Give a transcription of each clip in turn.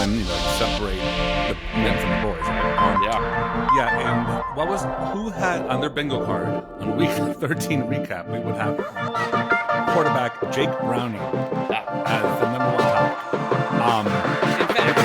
when you separate the men from the boys. Right? And who had on their bingo card on week 13 recap? We would have quarterback Jake Browning as the number one topic. In fact,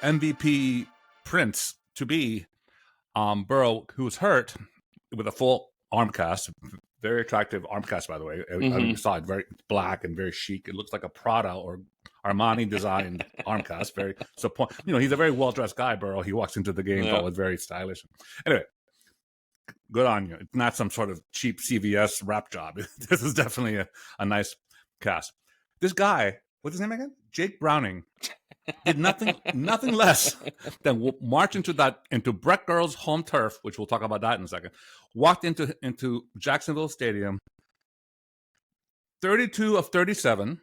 MVP Prince to be Burrow, who was hurt with a full arm cast, very attractive arm cast, by the way. You saw it, very black and very chic. It looks like a Prada or Armani designed arm cast. He's a very well dressed guy. Burrow. He walks into the game, but was very stylish. Anyway, good on you. It's not some sort of cheap CVS rap job. This is definitely a nice cast. This guy, what's his name again? Jake Browning. Did nothing less than march into Brett Girl's home turf, which we'll talk about that in a second. Walked into Jacksonville Stadium, 32 of 37.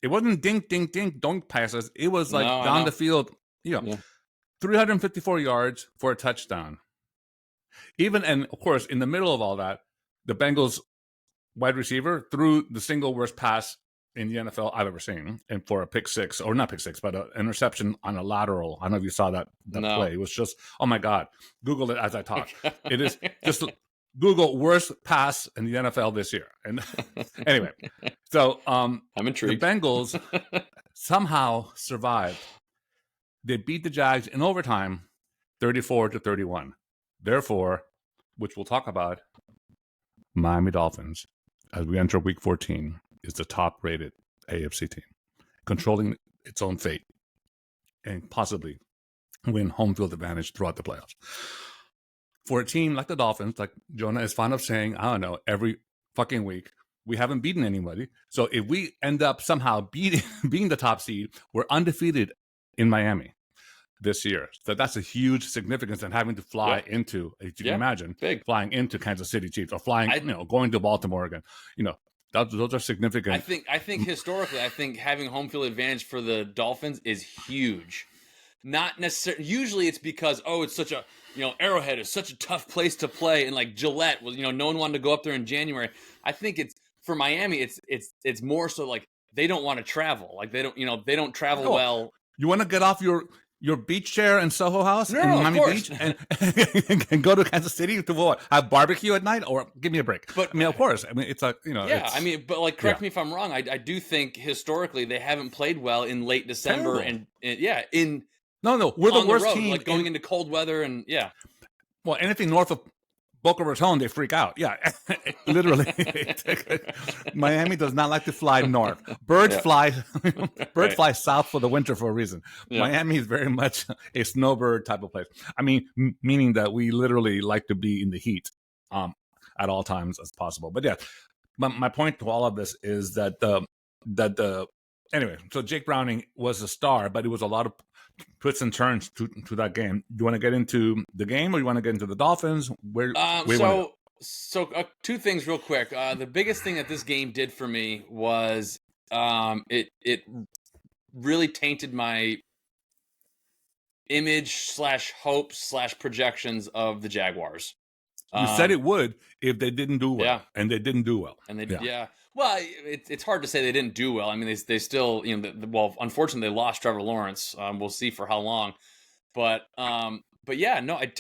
It wasn't dink, dink, dink, donk passes. It was like down the field, 354 yards for a touchdown. And of course, in the middle of all that, the Bengals wide receiver threw the single worst pass in the NFL I've ever seen, and for a pick six, or not pick six, but an interception on a lateral. I don't know if you saw that play. It was just, oh my God. Google it as I talk. It is just Google worst pass in the NFL this year. And anyway, so I'm intrigued. The Bengals somehow survived. They beat the Jags in overtime, 34-31. Therefore, which we'll talk about, Miami Dolphins, as we enter week 14, is the top-rated AFC team, controlling its own fate and possibly win home field advantage throughout the playoffs. For a team like the Dolphins, like Jonah is fond of saying, I don't know, every fucking week, we haven't beaten anybody. So if we end up somehow being the top seed, we're undefeated in Miami this year. So that's a huge significance, and having to fly into, if you can imagine, flying into Kansas City Chiefs or flying, going to Baltimore again, those are significant. I think historically, having home field advantage for the Dolphins is huge. Not necessarily. Usually, it's because it's such a Arrowhead is such a tough place to play, and like Gillette was no one wanted to go up there in January. I think it's for Miami. It's more so like they don't want to travel. Like they don't travel well. You want to get off your beach chair in Soho House in Miami Beach and go to Kansas City to what? Have barbecue at night, or give me a break? But of course, it's a but like correct me if I'm wrong. I do think historically they haven't played well in late December No, we're the worst road, team. Like going into cold weather and Well, anything north of Boca Raton, they freak out. Yeah, literally. Miami does not like to fly north. Birds fly south for the winter for a reason. Yeah. Miami is very much a snowbird type of place. I mean, meaning that we literally like to be in the heat at all times as possible. But yeah, my point to all of this is that anyway, so Jake Browning was a star, but it was a lot of twists and turns to that game. Do you want to get into the game, or you want to get into the Dolphins? So two things real quick. The biggest thing that this game did for me was it really tainted my image / hopes / projections of the Jaguars. You said it would if they didn't do well, and they didn't do well. And well, it's hard to say they didn't do well. I mean, they still, unfortunately, they lost Trevor Lawrence. We'll see for how long, but to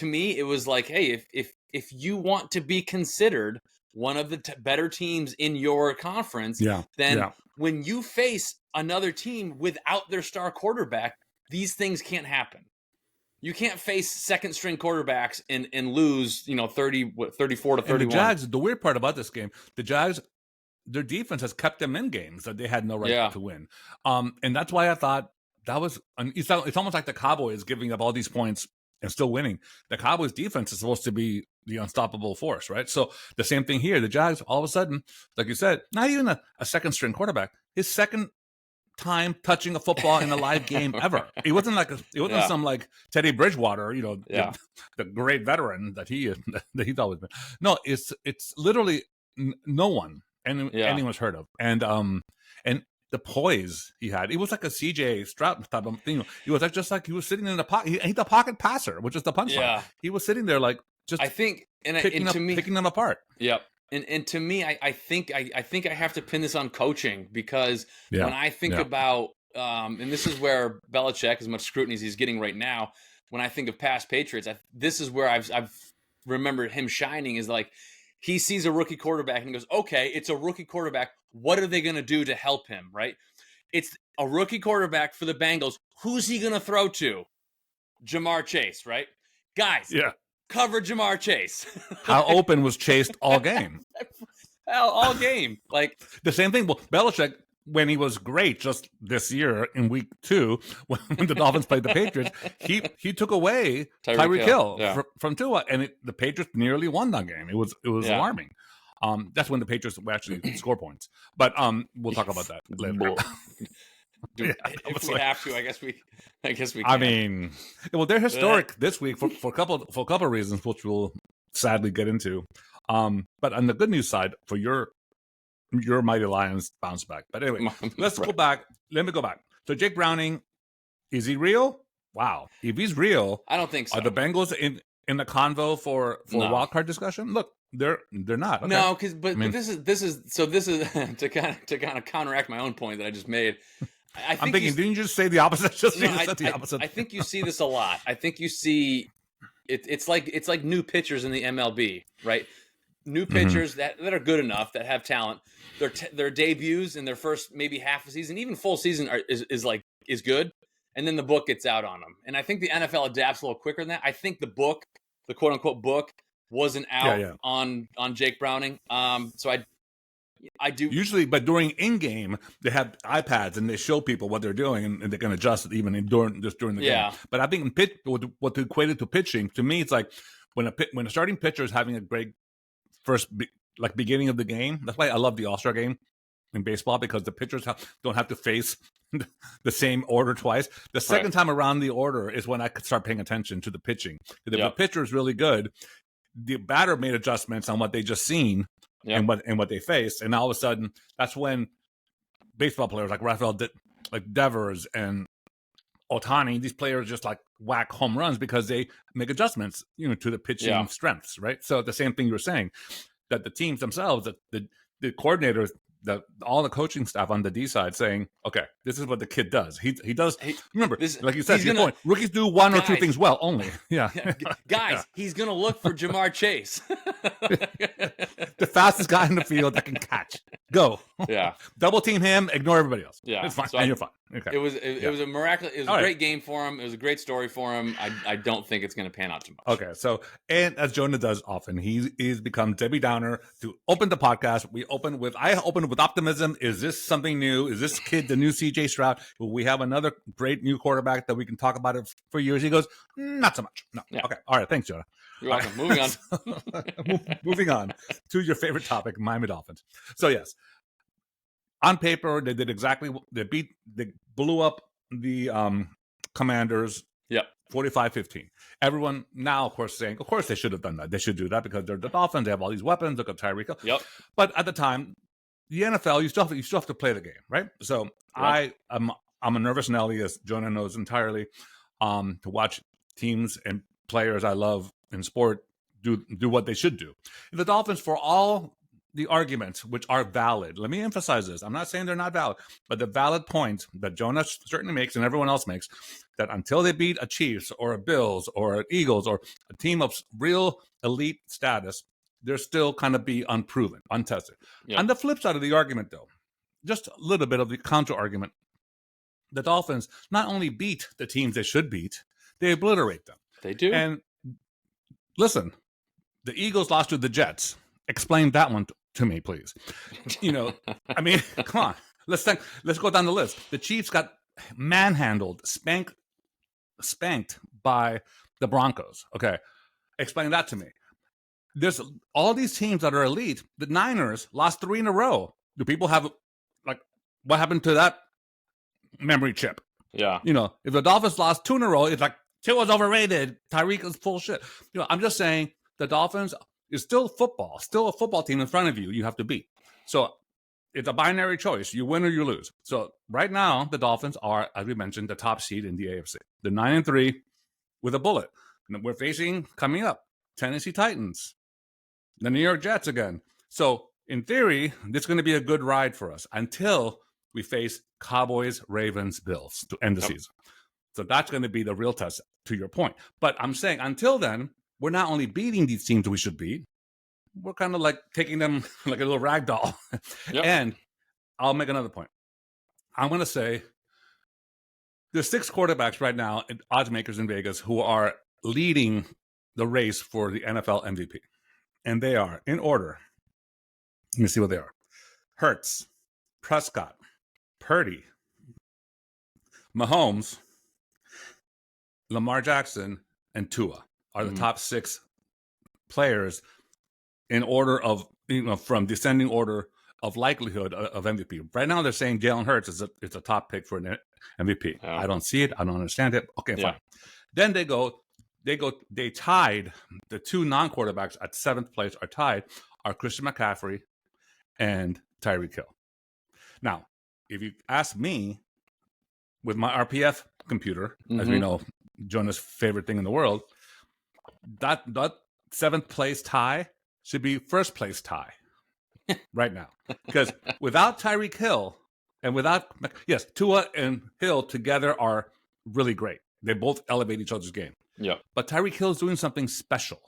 me, it was like, hey, if you want to be considered one of the better teams in your conference, then when you face another team without their star quarterback, these things can't happen. You can't face second string quarterbacks and lose, 34 to 31. And the Jags, the weird part about this game, the Jags, their defense has kept them in games that they had no right to win. And that's why I thought that was, it's almost like the Cowboys giving up all these points and still winning. The Cowboys defense is supposed to be the unstoppable force, right? So the same thing here. The Jags, all of a sudden, like you said, not even a second string quarterback, his second time touching a football in a live game ever. It wasn't like some like Teddy Bridgewater, the great veteran that he's always been. No, it's literally no one anyone's heard of, and the poise he had, it was like a CJ Stroud type of thing. He was like just like he was sitting in the pocket. He's a pocket passer, which is the punchline. Yeah. He was sitting there like just picking them apart. Yep. And to me, I think I have to pin this on coaching, because when I think about and this is where Belichick, as much scrutiny as he's getting right now, when I think of past Patriots, this is where I've remembered him shining, is like he sees a rookie quarterback and he goes, okay, it's a rookie quarterback. What are they going to do to help him, right? It's a rookie quarterback for the Bengals. Who's he going to throw to? Jamar Chase, right? Guys, cover Jamar Chase. How open was Chase all game? All game. Like the same thing. Well, Belichick, when he was great just this year in week 2, when the Dolphins played the Patriots, he took away Tyreek Hill from Tua, and the Patriots nearly won that game. It was alarming. That's when the Patriots would actually score points. But we'll talk about that later. If we have to, I guess we can. I mean, well, they're historic this week for a couple of reasons, which we'll sadly get into. But on the good news side, for your mighty Lions bounce back. But anyway, let's go back. Let me go back. So Jake Browning, is he real? Wow. If he's real, I don't think so. Are the Bengals in the convo for wild card discussion? Look, they're not. Okay. No, but this is to kind of counteract my own point that I just made. I'm thinking, didn't you just say the opposite? The opposite. I think you see this a lot. I think you see it's like new pitchers in the MLB, right? New pitchers that are good enough, that have talent. Their debuts in their first maybe half a season, even full season, is good, and then the book gets out on them. And I think the NFL adapts a little quicker than that. I think the quote unquote book, wasn't out on Jake Browning. So I do usually, but during in game they have iPads and they show people what they're doing, and they can adjust it even during the game. But I think what equated to pitching, to me, it's like when a starting pitcher is having a great first beginning of the game. That's why I love the All-Star game in baseball, because the pitchers don't have to face the same order twice. The second time around the order is when I could start paying attention to the pitching. If the pitcher is really good, the batter made adjustments on what they just seen and what they faced, and all of a sudden, that's when baseball players like Rafael, like Devers and Ohtani, these players just like whack home runs because they make adjustments, to the pitching strengths, right? So the same thing you were saying, that the teams themselves, that the coordinators, all the coaching staff on the D side saying, okay, this is what the kid does. He does. Remember, like you said, point, rookies do one or two things well only. Guys, he's going to look for Jamar Chase. The fastest guy in the field that can catch. Go. Double team him, ignore everybody else. It's fine. So you're fine. Okay. It was a miraculous, it was a great game for him. It was a great story for him. I don't think it's going to pan out too much. Okay. So, and as Jonah does often, he's become Debbie Downer to open the podcast. I opened with optimism. Is this something new? Is this kid the new CJ Stroud? Will we have another great new quarterback that we can talk about it for years? He goes, not so much. No. Okay. All right. Thanks, Jonah. You're welcome. Moving on. Moving on to your favorite topic, Miami Dolphins. So yes, on paper they did exactly. They blew up the Commanders. 45-15. Everyone now, of course, saying, of course they should have done that. They should do that because they're the Dolphins. They have all these weapons. Look at Tyreek Hill. But at the time, the NFL, you still have to play the game, right? So I'm a nervous Nelly, as Jonah knows entirely, to watch teams and players I love in sport do what they should do. The Dolphins, for all the arguments, which are valid, let me emphasize this. I'm not saying they're not valid, but the valid point that Jonah certainly makes and everyone else makes, that until they beat a Chiefs or a Bills or an Eagles or a team of real elite status, they're still kind of be unproven, untested. On the flip side of the argument, though, just a little bit of the counter argument, the Dolphins not only beat the teams they should beat, They obliterate them. They do. And listen, the Eagles lost to the Jets. Explain that one to me, please. I mean, come on. Let's go down the list. The Chiefs got manhandled, spanked by the Broncos. Okay, explain that to me. There's all these teams that are elite. The Niners lost 3 in a row. Do people have what happened to that memory chip? Yeah. If the Dolphins lost 2 in a row, it's like Tua's overrated. Tyreek is full shit. I'm just saying the Dolphins is still football, still a football team in front of you. You have to beat. So it's a binary choice. You win or you lose. So right now, the Dolphins are, as we mentioned, the top seed in the AFC. They're 9-3 with a bullet. And we're facing, coming up, Tennessee Titans, the New York Jets again. So in theory, this is going to be a good ride for us until we face Cowboys, Ravens, Bills to end the season. So that's going to be the real test, to your point. But I'm saying until then, we're not only beating these teams we should beat, we're kind of like taking them like a little rag doll. Yep. And I'll make another point. I'm going to say there's 6 quarterbacks right now, odds makers in Vegas, who are leading the race for the NFL MVP. And they are, in order, let me see what they are. Hurts, Prescott, Purdy, Mahomes, Lamar Jackson, and Tua are the top 6 players in order of, from descending order of likelihood of MVP. Right now, they're saying Jalen Hurts is a top pick for an MVP. Yeah. I don't see it. I don't understand it. Okay, fine. Then they tied the 2 non-quarterbacks at 7th place are Christian McCaffrey and Tyreek Hill. Now, if you ask me, with my RPF computer, as we know, Jonah's favorite thing in the world, that 7th place tie should be 1st place tie right now. Because without Tyreek Hill and Tua and Hill together are really great. They both elevate each other's game. Yeah. But Tyreek Hill is doing something special,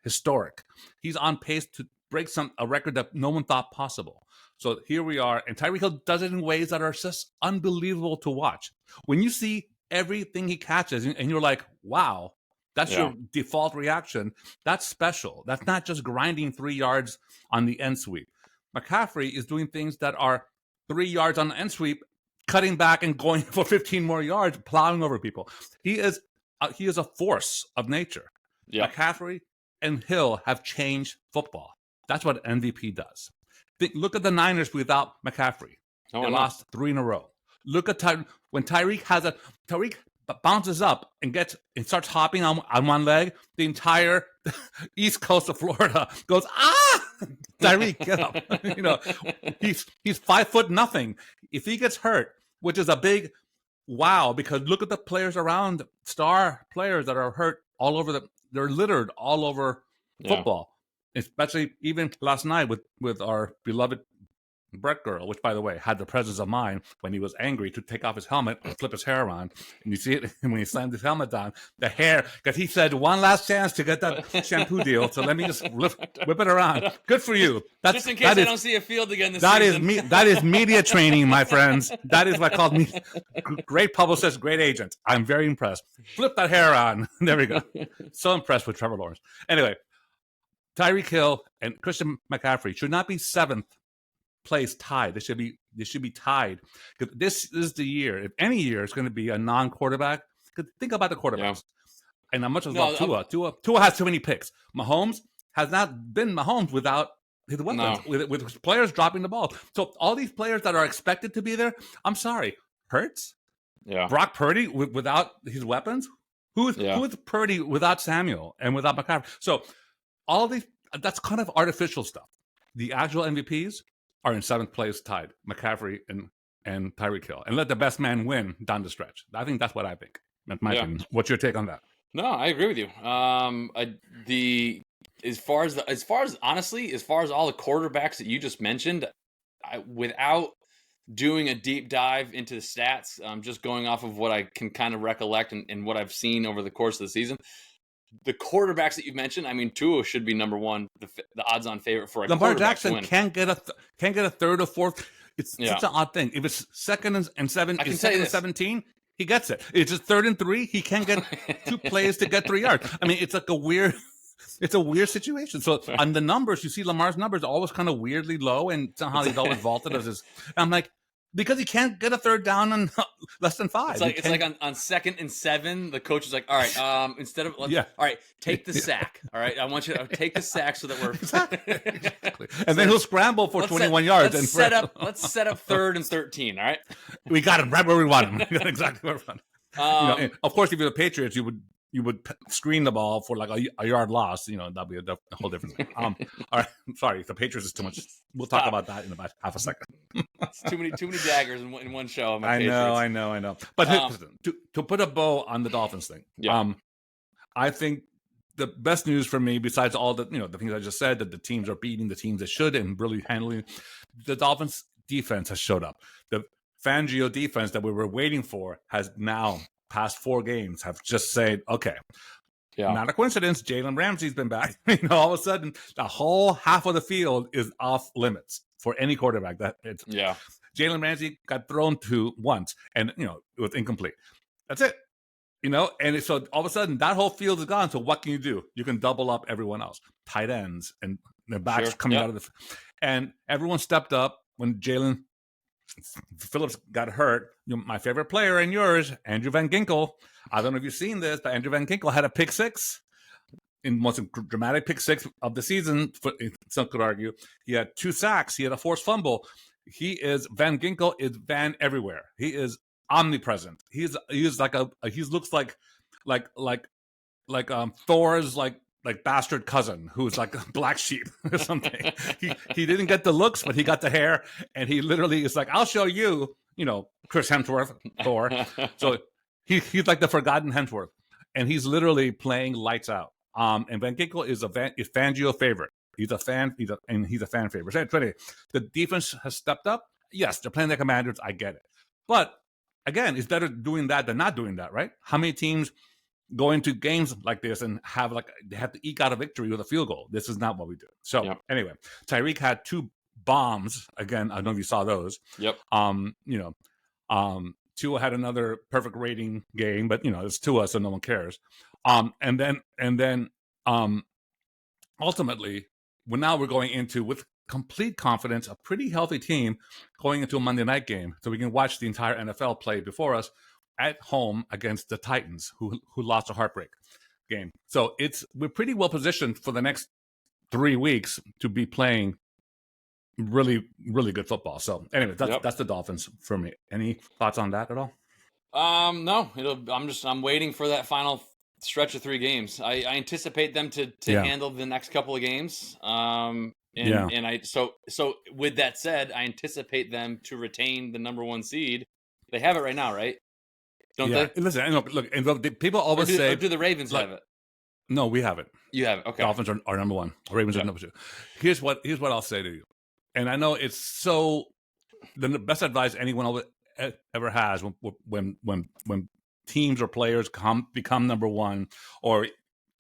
historic. He's on pace to break a record that no one thought possible. So here we are, and Tyreek Hill does it in ways that are just unbelievable to watch. When you see everything he catches, and you're like, wow, that's your default reaction. That's special. That's not just grinding 3 yards on the end sweep. McCaffrey is doing things that are 3 yards on the end sweep, cutting back and going for 15 more yards, plowing over people. He is a force of nature. Yeah. McCaffrey and Hill have changed football. That's what MVP does. Look at the Niners without McCaffrey. They lost 3 in a row. Look at when Tyreek bounces up and starts hopping on one leg, the entire east coast of Florida goes, Tyreek, get up. He's 5 foot nothing. If he gets hurt, which is a big wow, because look at the players around, star players that are hurt all over they're littered all over football. Especially even last night with our beloved Brett Girl, which, by the way, had the presence of mind when he was angry to take off his helmet and flip his hair around. And you see it when he slammed his helmet down, the hair, because he said, one last chance to get that shampoo deal. So let me just whip it around. Good for you. Just in case I don't see a field again this season. That is media training, my friends. That is what I call me. Great publicist, great agent. I'm very impressed. Flip that hair on. There we go. So impressed with Trevor Lawrence. Anyway, Tyreek Hill and Christian McCaffrey should not be 7th place tied. They should be tied. This is the year. If any year it's going to be a non-quarterback, think about the quarterbacks. Yeah. And how much as well Tua has too many picks. Mahomes has not been Mahomes without his weapons, with players dropping the ball. So all these players that are expected to be there, I'm sorry, Hurts, Brock Purdy without his weapons. Who is Purdy without Samuel and without McCaffrey? So all these, that's kind of artificial stuff. The actual MVPs are in 7th place tied, McCaffrey and Tyreek Hill. And let the best man win down the stretch. I think that's what I think. That's my opinion. What's your take on that? No, I agree with you. As far as all the quarterbacks that you just mentioned, without doing a deep dive into the stats, just going off of what I can kind of recollect and what I've seen over the course of the season, the quarterbacks that you mentioned, I mean, Tua should be number 1, the odds-on favorite for a Lamar Jackson can't get a 3rd or 4th. It's such an odd thing. If it's 2nd and 7, is 2nd and 17, he gets it. It's just 3rd and 3. He can't get 2 plays to get 3 yards. I mean, it's like it's a weird situation. So on the numbers, you see Lamar's numbers always kind of weirdly low, and somehow he's always vaulted as his. I'm like, because he can't get a 3rd down on less than 5. It's like on 2nd and 7, the coach is like, all right, instead of all right, take the sack. All right, I want you to take the sack so that we're exactly. And then he'll scramble for 21 yards. Let's set up 3rd and 13. All right, we got him right where we want him. We got exactly where we want him. And of course, if you're the Patriots, you would screen the ball for like a yard loss. That'd be a whole different thing. All right, sorry, the Patriots is too much. We'll talk about that in about half a second. It's too many daggers in one show. I know. But to put a bow on the Dolphins thing, I think the best news for me, besides all the the things I just said, that the teams are beating the teams that should and really handling, the Dolphins defense has showed up. The Fangio defense that we were waiting for has now, past 4 games, have just said, okay, not a coincidence, Jalen Ramsey's been back. All of a sudden, the whole half of the field is off limits for any quarterback. Jalen Ramsey got thrown to once, and it was incomplete. That's it. And so all of a sudden, that whole field is gone. So what can you do? You can double up everyone else, tight ends, and the backs coming out of the. And everyone stepped up when Jalen Phillips got hurt. My favorite player and yours, Andrew Van Ginkel. I don't know if you've seen this, but Andrew Van Ginkel had a pick 6 in most dramatic pick 6 of the season. Some could argue he had 2 sacks. He had a forced fumble. Van Ginkel is Van everywhere. He is omnipresent. He's like he looks like Thor's like bastard cousin who's like a black sheep or something. He didn't get the looks, but he got the hair, and he literally is like, I'll show you, Chris Hemsworth, Thor. So he's like the forgotten Hemsworth, and he's literally playing lights out. And Van Ginkel is Fangio favorite. He's a fan. He's a fan favorite. So anyway, the defense has stepped up. Yes, they're playing the Commanders. I get it, but again, it's better doing that than not doing that, right? How many teams go into games like this and they have to eke out a victory with a field goal? This is not what we do. So anyway, Tyreek had 2 bombs again. I don't know if you saw those. Yep. Tua had another perfect rating game, but it's Tua, so no one cares. And then ultimately, we're going into, with complete confidence, a pretty healthy team going into a Monday night game, so we can watch the entire NFL play before us at home against the Titans, who lost a heartbreak game. So we're pretty well positioned for the next 3 weeks to be playing really, really good football. So anyway, that's the Dolphins for me. Any thoughts on that at all? No. I'm waiting for that final stretch of 3 games. I anticipate them to handle the next couple of games. So with that said, I anticipate them to retain the number 1 seed. They have it right now, right? Don't they? Listen, look, and people always say, do the Ravens have it? No, we have it. You have it. Okay. Dolphins are number 1. Ravens are number 2. Here's what I'll say to you, and I know it's so the best advice anyone ever has when teams or players become number 1, or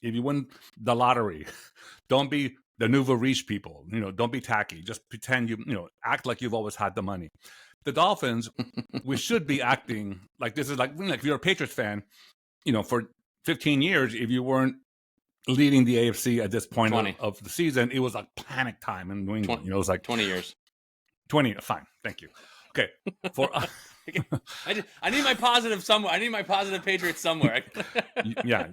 if you win the lottery, don't be the nouveau riche people. Don't be tacky. Just pretend act like you've always had the money. The Dolphins, we should be acting like this is like if you're a Patriots fan, for 15 years, if you weren't leading the AFC at this point of the season, it was like panic time in New England. It was like 20 years. 20. Fine. Thank you. Okay. I need my positive somewhere. I need my positive Patriots somewhere. yeah.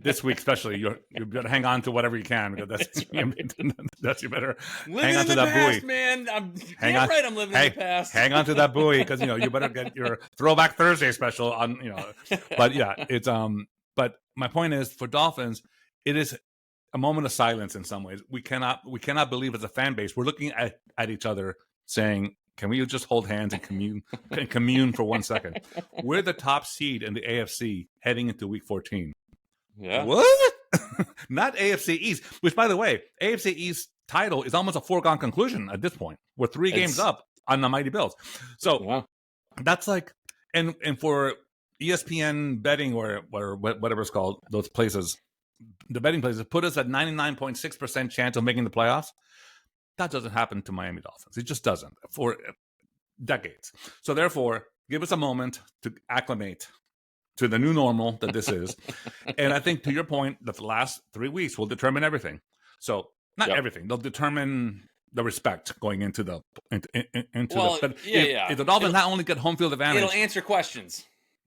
This week especially, you better hang on to whatever you can, because that's you better hang on to that past, buoy, man. I'm living in the past. Hang on to that buoy, because you better get your Throwback Thursday special on. But yeah, it's But my point is, for Dolphins, it is a moment of silence in some ways. We cannot believe as a fan base we're looking at each other saying, can we just hold hands and commune for 1 second? We're the top seed in the AFC heading into week 14. Yeah. What? Not AFC East, which, by the way, AFC East title is almost a foregone conclusion at this point. We're 3 games up on the Mighty Bills. So that's like, and for ESPN betting or whatever it's called, those places, the betting places, put us at 99.6% chance of making the playoffs. That doesn't happen to Miami Dolphins. It just doesn't for decades. So therefore, give us a moment to acclimate to the new normal that this is. And I think, to your point, that the last 3 weeks will determine everything. So not everything; they'll determine the respect going into the if the Dolphins not only get home field advantage, it'll answer questions.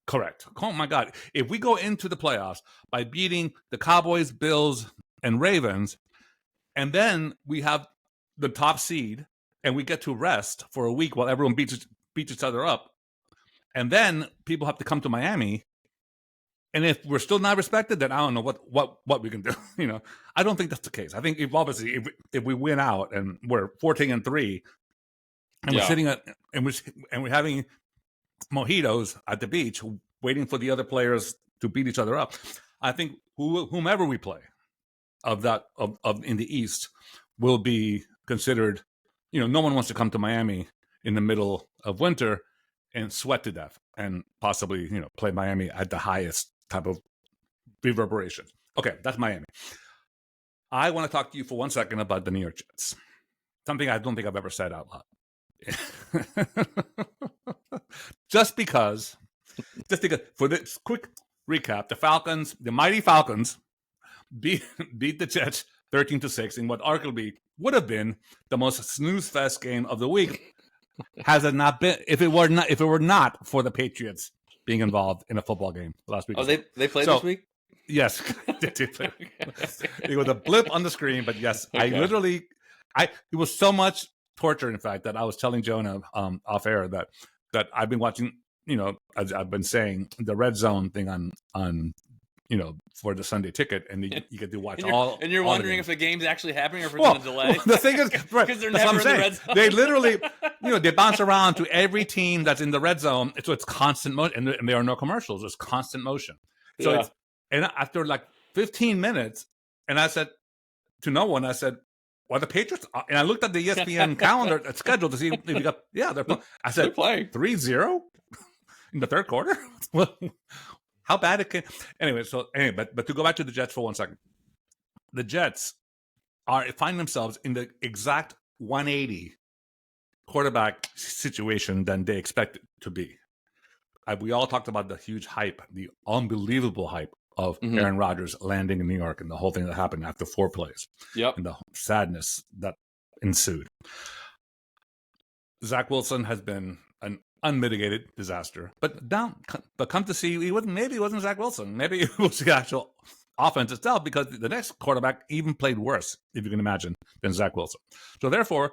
Correct. Oh my God! If we go into the playoffs by beating the Cowboys, Bills, and Ravens, and then we have the top seed, and we get to rest for a week while everyone beats each other up, and then people have to come to Miami. And if we're still not respected, then I don't know what we can do. I don't think that's the case. I think if we win out and we're 14-3, and we're sitting and we're having mojitos at the beach, waiting for the other players to beat each other up, I think whomever we play of in the East will be considered. No one wants to come to Miami in the middle of winter and sweat to death and possibly play Miami at the highest type of reverberation. Okay, that's Miami. I want to talk to you for 1 second about the New York Jets. Something I don't think I've ever said out loud. Just because, for this quick recap, the mighty Falcons beat the Jets 13-6 in what arguably would have been the most snooze fest game of the week. Has it not been? If it were not for the Patriots being involved in a football game last week. Oh, they played this week? Yes, they did play. It was a blip on the screen, but yes, okay. It was so much torture, in fact, that I was telling Jonah off air that I've been watching, as I've been saying, the Red Zone thing on for the Sunday ticket, and you get to watch all. And you're wondering if the game's actually happening or if it's going to delay. The thing is, because they're never in the red zone. They literally, they bounce around to every team that's in the red zone. So it's constant motion, and there are no commercials. There's constant motion. So and after like 15 minutes, and I said to no one, I said, "Well, the Patriots," and I looked at the ESPN calendar schedule to see if you got. Yeah, they're playing. I said, they're playing 3-0 in the third quarter. How bad it can. Anyway, but to go back to the Jets for 1 second, the Jets find themselves in the exact 180 quarterback situation than they expect it to be. We all talked about the huge hype, the unbelievable hype of Aaron Rodgers landing in New York and the whole thing that happened after 4 plays. Yep. And the sadness that ensued. Zach Wilson has been an unmitigated disaster, but come to see, it wasn't Zach Wilson. Maybe it was the actual offense itself, because the next quarterback even played worse, if you can imagine, than Zach Wilson. So therefore,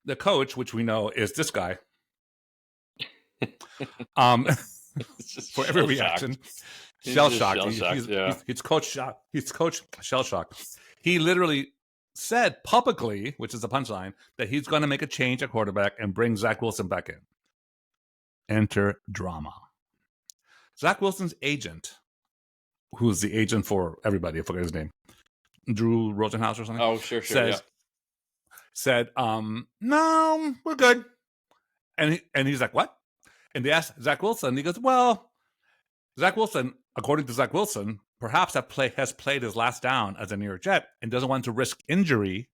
the coach, which we know is this guy, for every reaction, shell shocked. He's coach shocked. He's coach shell shocked. He literally said publicly, which is the punchline, that he's going to make a change at quarterback and bring Zach Wilson back in. Enter drama. Zach Wilson's agent, who's the agent for everybody, I forget his name, Drew Rosenhaus or something. Oh, sure. Said, no, we're good. And he's like, what? And they asked Zach Wilson. He goes, well, Zach Wilson, according to Zach Wilson, perhaps has played his last down as a New York Jet and doesn't want to risk injury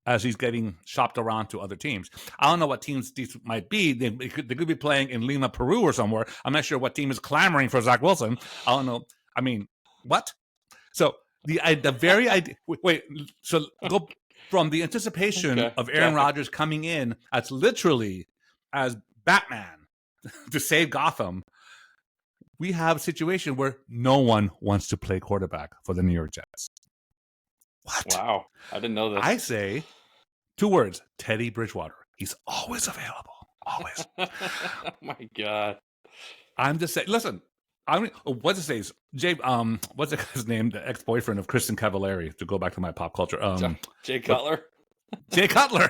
as he's getting shopped around to other teams. I don't know what teams these might be. They could be playing in Lima, Peru or somewhere. I'm not sure what team is clamoring for Zach Wilson. I don't know. I mean, what? So the very idea. Wait. So go from the anticipation of Aaron Rodgers coming in as literally as Batman to save Gotham. We have a situation where no one wants to play quarterback for the New York Jets. What? Wow. I didn't know this. I say 2 words, Teddy Bridgewater. He's always available. Always. Oh my God. I'm just saying, listen, what's his name? What's the guy's name? The ex-boyfriend of Kristen Cavallari, to go back to my pop culture. Jay Cutler? Jay Cutler.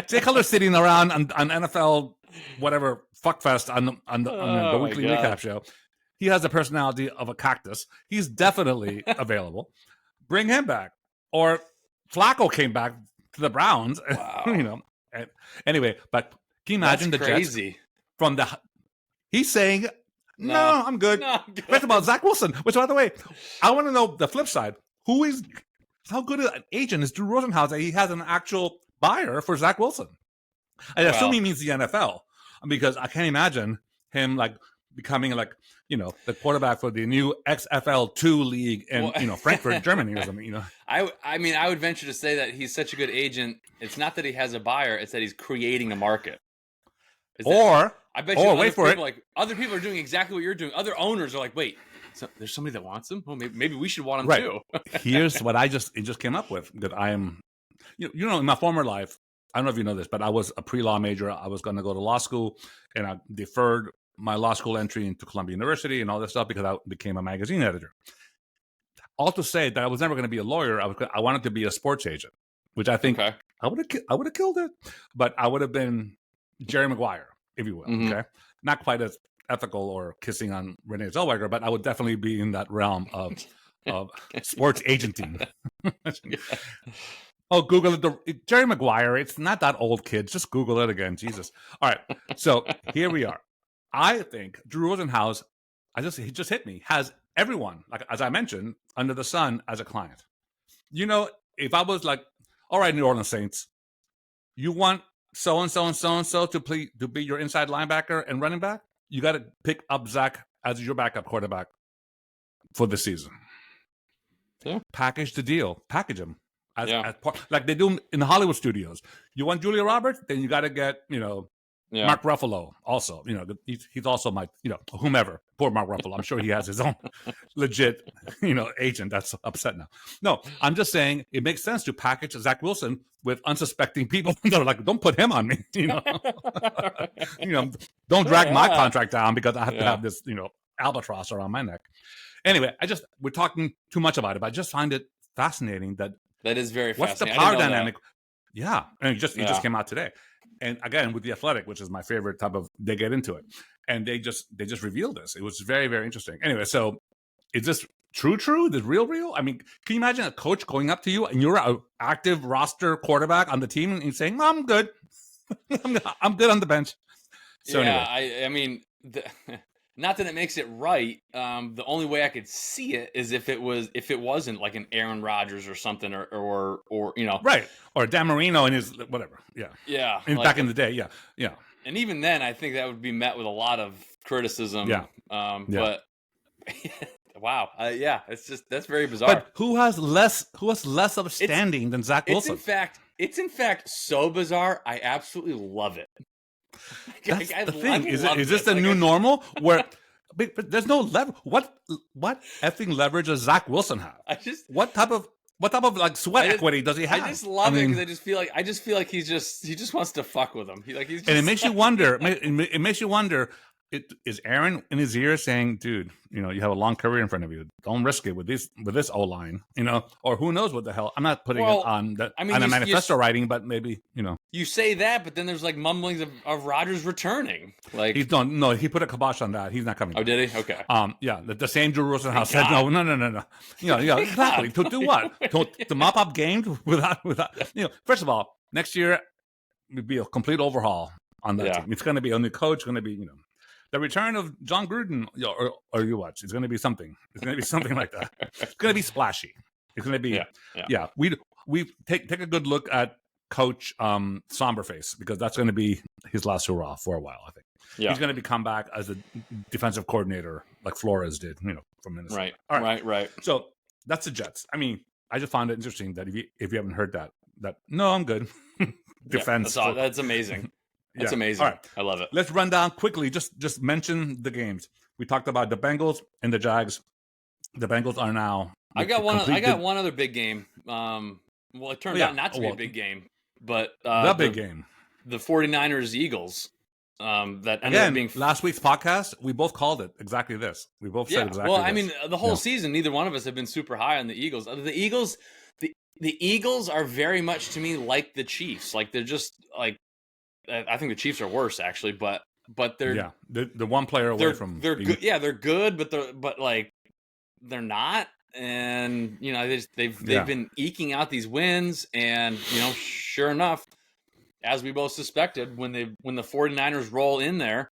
Jay Cutler sitting around on NFL, whatever, fuckfest on the weekly recap show. He has the personality of a cactus. He's definitely available. Bring him back. Or Flacco came back to the Browns. Wow. Anyway, but can you imagine That's the crazy. Jets from he's saying, no, I'm good. No, I'm good. That's about Zach Wilson, which, by the way, I want to know the flip side. How good an agent is Drew Rosenhaus that he has an actual buyer for Zach Wilson? I assume he means the NFL, because I can't imagine him like becoming like, the quarterback for the new XFL2 league in, Frankfurt, Germany or something, I mean, I would venture to say that he's such a good agent. It's not that he has a buyer; it's that he's creating a market. I bet you wait for it. Other people are doing exactly what you're doing. Other owners are like, wait, so there's somebody that wants him. Well, maybe we should want him too. Here's what it just came up with, that I am, in my former life, I don't know if you know this, but I was a pre-law major. I was going to go to law school, and I deferred my law school entry into Columbia University and all this stuff because I became a magazine editor. All to say that I was never going to be a lawyer. I wanted to be a sports agent, which I think I would have killed it, but I would have been Jerry Maguire, if you will. Mm-hmm. Okay, not quite as ethical or kissing on Renee Zellweger, but I would definitely be in that realm of sports agenting. Oh, Google it. Jerry Maguire. It's not that old, kids. Just Google it again. Jesus. All right. So here we are. I think Drew Rosenhaus, he just hit me, has everyone, like as I mentioned, under the sun as a client. If I was like, all right, New Orleans Saints, you want so and so and so and so to be your inside linebacker and running back, you got to pick up Zach as your backup quarterback for the season. Yeah. Package the deal. Package him. As like they do in the Hollywood studios. You want Julia Roberts? Then you got to get, Mark Ruffalo also. He's also my, whomever. Poor Mark Ruffalo. I'm sure he has his own legit, agent that's upset now. No, I'm just saying it makes sense to package Zach Wilson with unsuspecting people that are like, don't put him on me, don't drag my contract down because I have to have this, albatross around my neck. Anyway, we're talking too much about it, but I just find it fascinating that is very what's fascinating. The power dynamic? Yeah, and it just came out today. And again, with The Athletic, which is my favorite type of, they get into it. And they just revealed this. It was very, very interesting. Anyway, so is this true? Is it real? I mean, can you imagine a coach going up to you and you're an active roster quarterback on the team and saying, I'm good. I'm good on the bench. So anyway. I mean, not that it makes it right. The only way I could see it is if it wasn't like an Aaron Rodgers or something, or right, or Dan Marino and his whatever, back in the day, yeah. And even then, I think that would be met with a lot of criticism. But wow, that's very bizarre. But who has less of a standing than Zach Wilson? It's in fact so bizarre. I absolutely love it. That's the thing. Is this the new normal where but there's no leverage? What effing leverage does Zach Wilson have? What type of like sweat equity does he have? I just love it because I just feel like he just wants to fuck with him. And it makes you wonder. It makes you wonder. Is Aaron in his ear saying, "Dude, you have a long career in front of you. Don't risk it with this O line, or who knows what the hell." I'm not putting it on a manifesto writing, but maybe You say that, but then there's like mumblings of Rodgers returning. Like he put a kibosh on that. He's not coming. Oh, did he? Okay. The same Drew Rosenhaus said no. Exactly. To do what? To mop up games without. First of all, next year will be a complete overhaul on that team. It's going to be a new coach. It's going to be the return of John Gruden, or you watch. It's going to be something. It's going to be something like that. It's going to be splashy. It's going to be We take a good look at Coach Somberface because that's going to be his last hurrah for a while. I think he's going to come back as a defensive coordinator like Flores did, from Minnesota. Right. All right. So that's the Jets. I mean, I just found it interesting that if you haven't heard that no, I'm good. Defense. That's amazing. That's amazing. All right. I love it. Let's run down quickly. Just mention the games. We talked about the Bengals and the Jags. The Bengals are now. I got one other big game. Well, it turned out not to be a big game, but the big game, the 49ers Eagles. That ended up being last week's podcast. We both called it exactly this. We both said exactly. Well, I mean, the whole season, neither one of us have been super high on the Eagles. The Eagles are very much to me like the Chiefs. Like they're just like. I think the Chiefs are worse actually, but they're the one player away from they're good. Yeah, they're good, but they're not. And they've been eking out these wins, and sure enough, as we both suspected, when the 49ers roll in there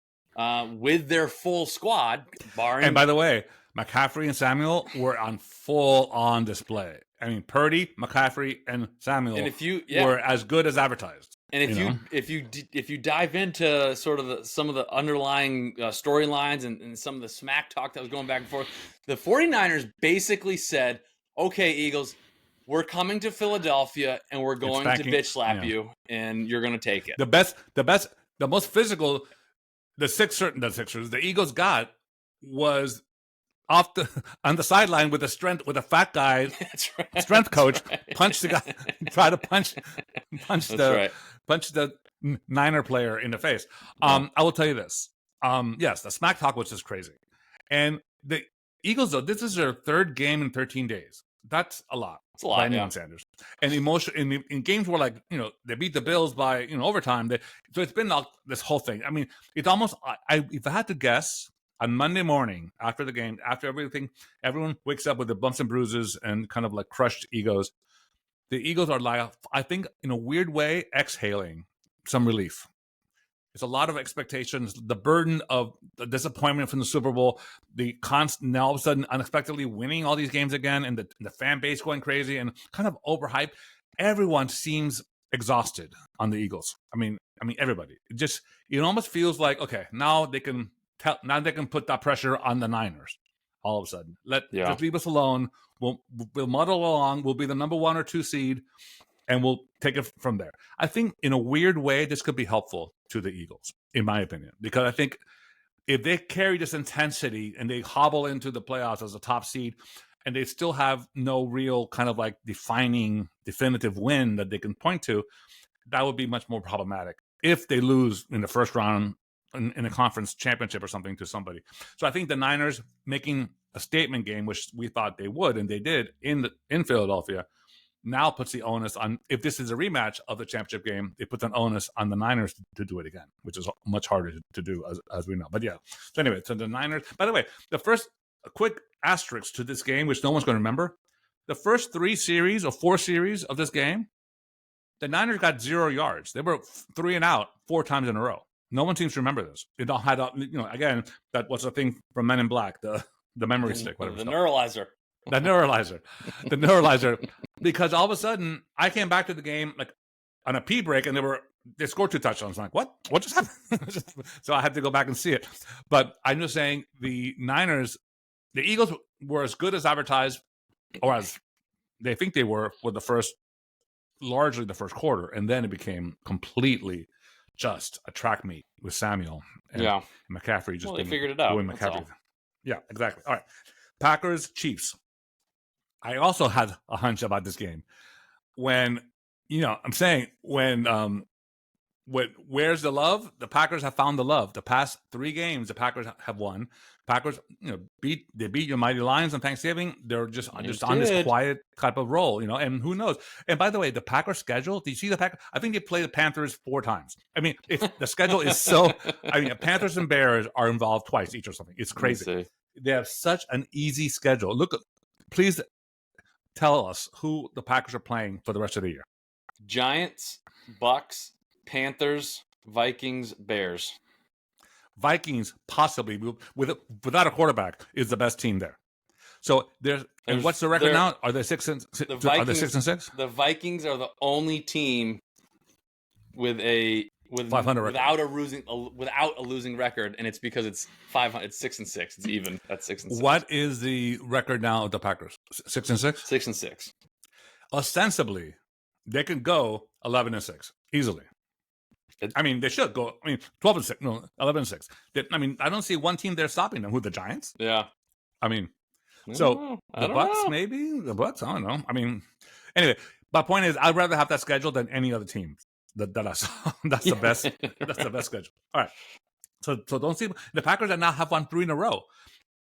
with their full squad, barring. And by the way, McCaffrey and Samuel were on full on display. I mean, Purdy, McCaffrey, and Samuel were as good as advertised. And if you dive into sort of some of the underlying storylines and some of the smack talk that was going back and forth, the 49ers basically said, "Okay, Eagles, we're coming to Philadelphia and we're going to bitch slap you, and you're going to take it." The most physical the Eagles got was on the sideline with a fat guy, That's right. strength coach, That's right. punch the guy, try to punch That's right. the Niner player in the face. I will tell you this. Yes, the smack talk was just crazy. And the Eagles, though, this is their third game in 13 days. That's a lot. It's a lot, by anyone, Sanders. And in games where, like, they beat the Bills by overtime. So it's been this whole thing. I mean, it's almost. If I had to guess, on Monday morning after the game, after everyone wakes up with their bumps and bruises and kind of like crushed egos. The Eagles are, like, I think, in a weird way, exhaling some relief. It's a lot of expectations, the burden of the disappointment from the Super Bowl, the constant, now all of a sudden unexpectedly winning all these games again, and the fan base going crazy and kind of overhyped. Everyone seems exhausted on the Eagles. I mean, everybody. It almost feels like, okay, now they can put that pressure on the Niners. All of a sudden, just leave us alone. We'll muddle along. We'll be the number 1 or 2 seed, and we'll take it from there. I think in a weird way, this could be helpful to the Eagles, in my opinion, because I think if they carry this intensity and they hobble into the playoffs as a top seed, and they still have no real kind of like definitive win that they can point to, that would be much more problematic if they lose in the first round in a conference championship or something to somebody. So I think the Niners making a statement game, which we thought they would, and they did in Philadelphia, now puts the onus on, if this is a rematch of the championship game, it puts an onus on the Niners to do it again, which is much harder to do, as we know. But yeah, so anyway, so the Niners, by the way, a quick asterisk to this game, which no one's going to remember, the first 4 series of this game, the Niners got 0 yards. They were 3 and out 4 times in a row. No one seems to remember this. It all had, again, that was a thing from Men in Black, the memory stick, whatever. The neuralizer. The neuralizer. Because all of a sudden, I came back to the game like on a pee break, and they scored 2 touchdowns. I'm like, what? What just happened? So I had to go back and see it. But I'm just saying, the Eagles were as good as advertised, or as they think they were, for largely the first quarter, and then it became completely just a track meet with Samuel and McCaffrey. Just they figured it out. McCaffrey. Yeah, exactly. All right. Packers, Chiefs. I also had a hunch about this game. When, I'm saying, when where's the love? The Packers have found the love. The past 3 games, the Packers have won. Packers, beat your mighty Lions on Thanksgiving. They're just on this quiet type of roll, and who knows? And by the way, the Packers schedule, do you see the Packers? I think they play the Panthers 4 times. I mean, the schedule is so, Panthers and Bears are involved twice each or something. It's crazy. They have such an easy schedule. Please tell us who the Packers are playing for the rest of the year. Giants, Bucks, Panthers, Vikings, Bears. Vikings, possibly, without a quarterback, is the best team there. So and what's the record now? Are they 6 and 6? Are they 6 and 6? The Vikings are the only team with 500 without a losing record, and it's because it's 500. It's 6 and 6. It's even. That's 6 and 6. What is the record now of the Packers? 6 and 6. 6 and 6. Ostensibly, they could go 11 and 6 easily. They should go. 12 and 6. No, 11 and 6. I don't see one team there stopping them. Who, the Giants? Yeah. The Bucks, maybe? The Bucks? I don't know. Anyway, my point is, I'd rather have that schedule than any other team that I saw. That's the best. That's the best schedule. All right. So don't see the Packers that now have won 3 in a row.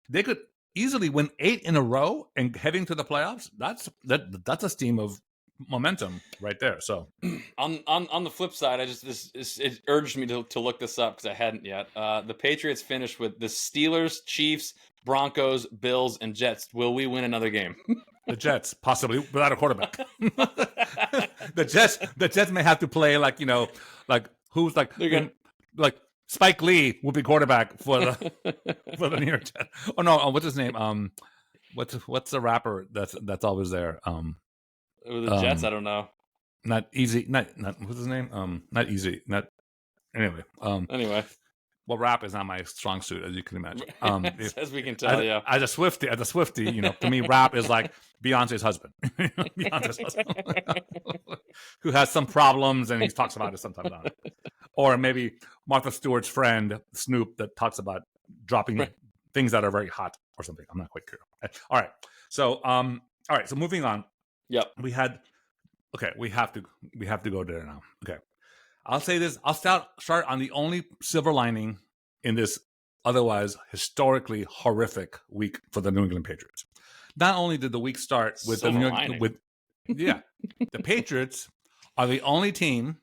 They could easily win 8 in a row and heading to the playoffs. That's a steam of momentum right there. So on the flip side, it urged me to look this up because I hadn't yet. The Patriots finished with the Steelers, Chiefs, Broncos, Bills, and Jets. Will we win another game? The Jets, possibly without a quarterback. The Jets may have to play like who's like Spike Lee will be quarterback for the New York Jets. Oh no, what's his name? What's the rapper that's always there? The Jets, I don't know. not easy. Not what's his name? Not easy. Not anyway. Anyway. Well, rap is not my strong suit, as you can imagine. As we can tell, as a Swiftie, you know, to me, rap is like Beyonce's husband, Beyonce's husband, who has some problems, and he talks about it sometimes on it. Or maybe Martha Stewart's friend Snoop that talks about dropping things that are very hot or something. I'm not quite clear. All right, so so moving on. Yep, we have to go there now. Okay. I'll say this. I'll start on the only silver lining in this otherwise historically horrific week for the New England Patriots. Not only did the week start with the Patriots are the only team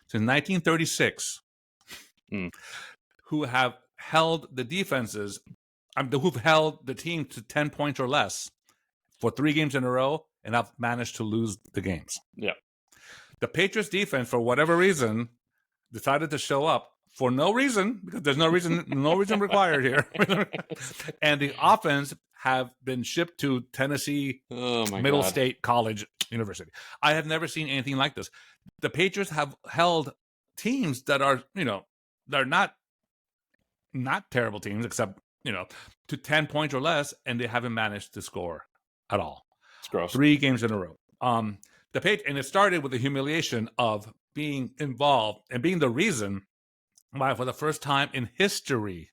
since 1936 who have held the defenses, who've held the team to 10 points or less for 3 games in a row and have managed to lose the games. Yeah. The Patriots defense, for whatever reason, decided to show up for no reason, because there's no reason required here. And the offense have been shipped to Tennessee Middle State College University. I have never seen anything like this. The Patriots have held teams that are, they're not terrible teams, except, to 10 points or less, and they haven't managed to score at all. It's gross. 3 games in a row. And it started with the humiliation of being involved and being the reason why, for the first time in history,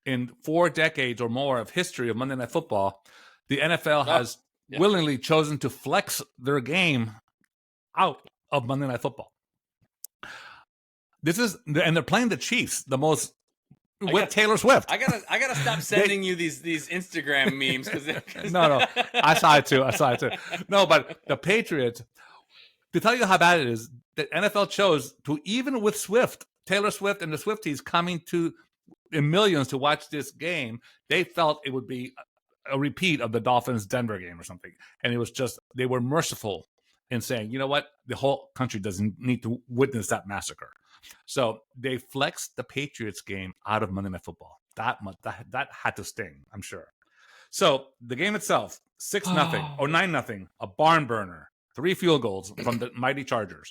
in 4 decades or more of history of Monday Night Football, the NFL has willingly chosen to flex their game out of Monday Night Football. And they're playing the Chiefs, Taylor Swift. I gotta stop sending you these Instagram memes because no, I saw it too. No, but the Patriots, to tell you how bad it is, the NFL chose to, even with Taylor Swift and the Swifties coming in millions to watch this game, they felt it would be a repeat of the Dolphins Denver game or something. And it was just, they were merciful in saying, you know what, the whole country doesn't need to witness that massacre. So they flexed the Patriots game out of Monday Night Football. That had to sting, I'm sure. So the game itself, 6-0 or 9-0, a barn burner, 3 field goals from the mighty Chargers.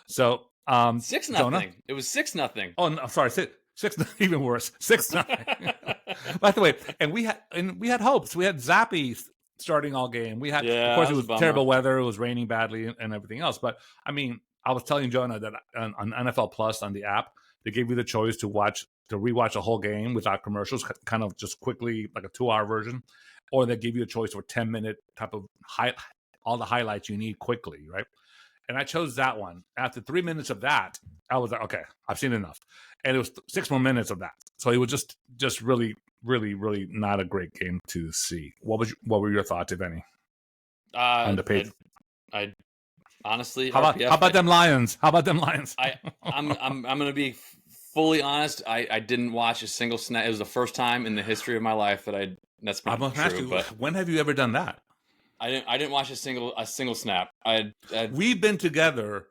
So 6-0. It was 6-0. Oh, no, sorry, 6, even worse, 6-0. By the way, and we had hopes. We had Zappy starting all game. We had, of course, it was terrible weather. It was raining badly and everything else. But I mean, I was telling Jonah that on NFL Plus on the app, they gave you the choice to rewatch a whole game without commercials, kind of just quickly, like a 2-hour version, or they give you a choice for 10-minute type of all the highlights you need quickly, right? And I chose that one. After 3 minutes of that, I was like, okay, I've seen enough. And it was 6 more minutes of that. So it was just really, really, really not a great game to see. What were your thoughts, if any, on the Patriots? I honestly, how about them Lions? I'm gonna be fully honest. I didn't watch a single snap. It was the first time in the history of my life that that's been true. But when have you ever done that? I didn't watch a single snap. We've been together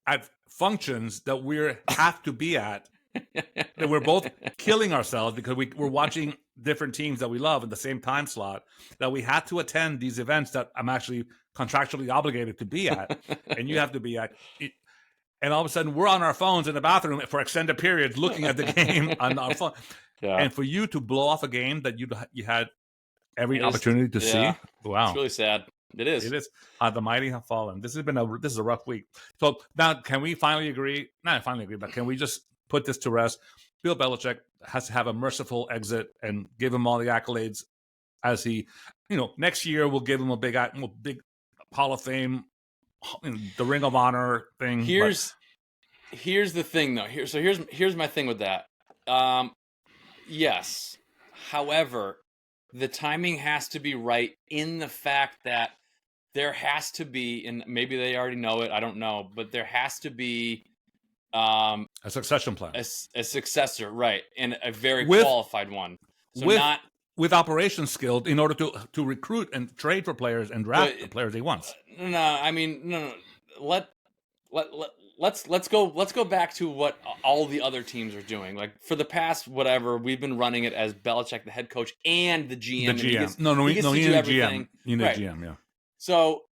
at functions that we have to be at. That we're both killing ourselves because we're watching different teams that we love in the same time slot, that we had to attend these events that I'm actually contractually obligated to be at, and you have to be at. And all of a sudden, we're on our phones in the bathroom for extended periods looking at the game on our phone. Yeah. And for you to blow off a game that you had every opportunity to see, wow, it's really sad. It is. It is. The mighty have fallen. This is a rough week. So now, can we finally agree? Not finally agree, but can we just put this to rest? Bill Belichick has to have a merciful exit and give him all the accolades as he, next year we'll give him a big Hall of Fame, the Ring of Honor thing. Here's the thing though. Here's my thing with that. Yes. However, the timing has to be right in the fact that there has to be, and maybe they already know it, I don't know, but there has to be a succession plan, a successor, right, and a very qualified one. So with operations skilled in order to recruit and trade for players and draft the players he wants. No. Let's go back to what all the other teams are doing. Like for the past we've been running it as Belichick, the head coach, and the GM. You need a GM. You need a GM, yeah. So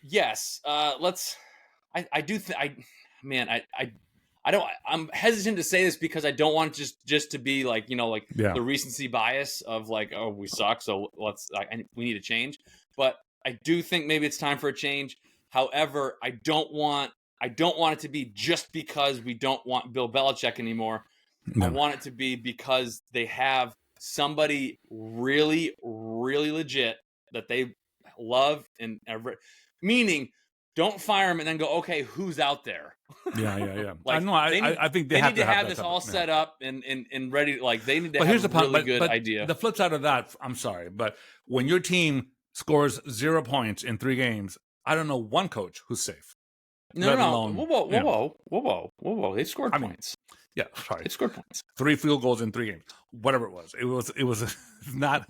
Yes. Let's. I do. Man, I don't. I'm hesitant to say this because I don't want just to be like like Yeah. the recency bias of like, oh, we suck, so we need a change. But I do think maybe it's time for a change. However, I don't want it to be just because we don't want Bill Belichick anymore. I No. want it to be because they have somebody really, really legit that they love and meaning don't fire him and then go, okay, who's out there? Yeah. Like, I know. I think they need to have that this type all of, set up and ready. Like they need to But here's have the a really problem. good But idea. the flip side of that, I'm sorry, but when your team scores 0 points in 3 games, I don't know one coach who's safe. No. Alone, Whoa. They scored points. Yeah, sorry. They scored points. 3 field goals in 3 games. Whatever it was. It was not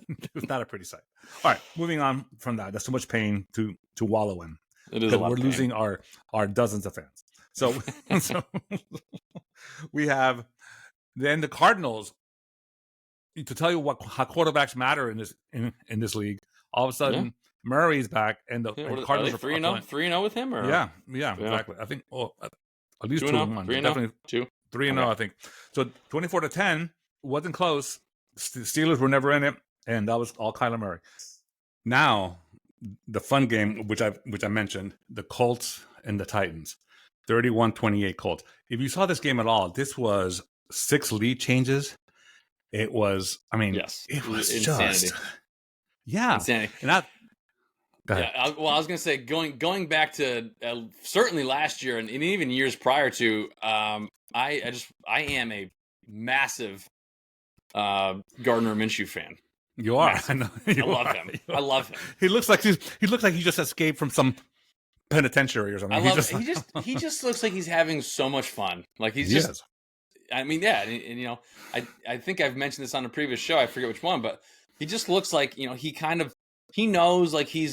a pretty sight. All right, moving on from that. That's too much pain to wallow in. It is a lot we're of pain. losing our dozens of fans. So we have then the Cardinals. To tell you how quarterbacks matter in this league, all of a sudden Murray's back and the Cardinals are 3-0 with him, or yeah, exactly. I think at least 2-1, 3-0, definitely 3-0. Okay. I think so. 24-10 wasn't close. Steelers were never in it, and that was all Kyler Murray. Now the fun game, which I mentioned, the Colts and the Titans, 31-28 Colts. If you saw this game at all, this was 6 lead changes. It was, yes, it was insanity. Just, yeah. Insanity. And I was going to say, going back to certainly last year and even years prior to, I am a massive Gardner Minshew fan. You are. Massive. I know. I love him. I love him. He looks like he just escaped from some penitentiary or something. He just looks like he's having so much fun. Like he's just. I mean, yeah, and I think I've mentioned this on a previous show. I forget which one, but he just looks like he knows like he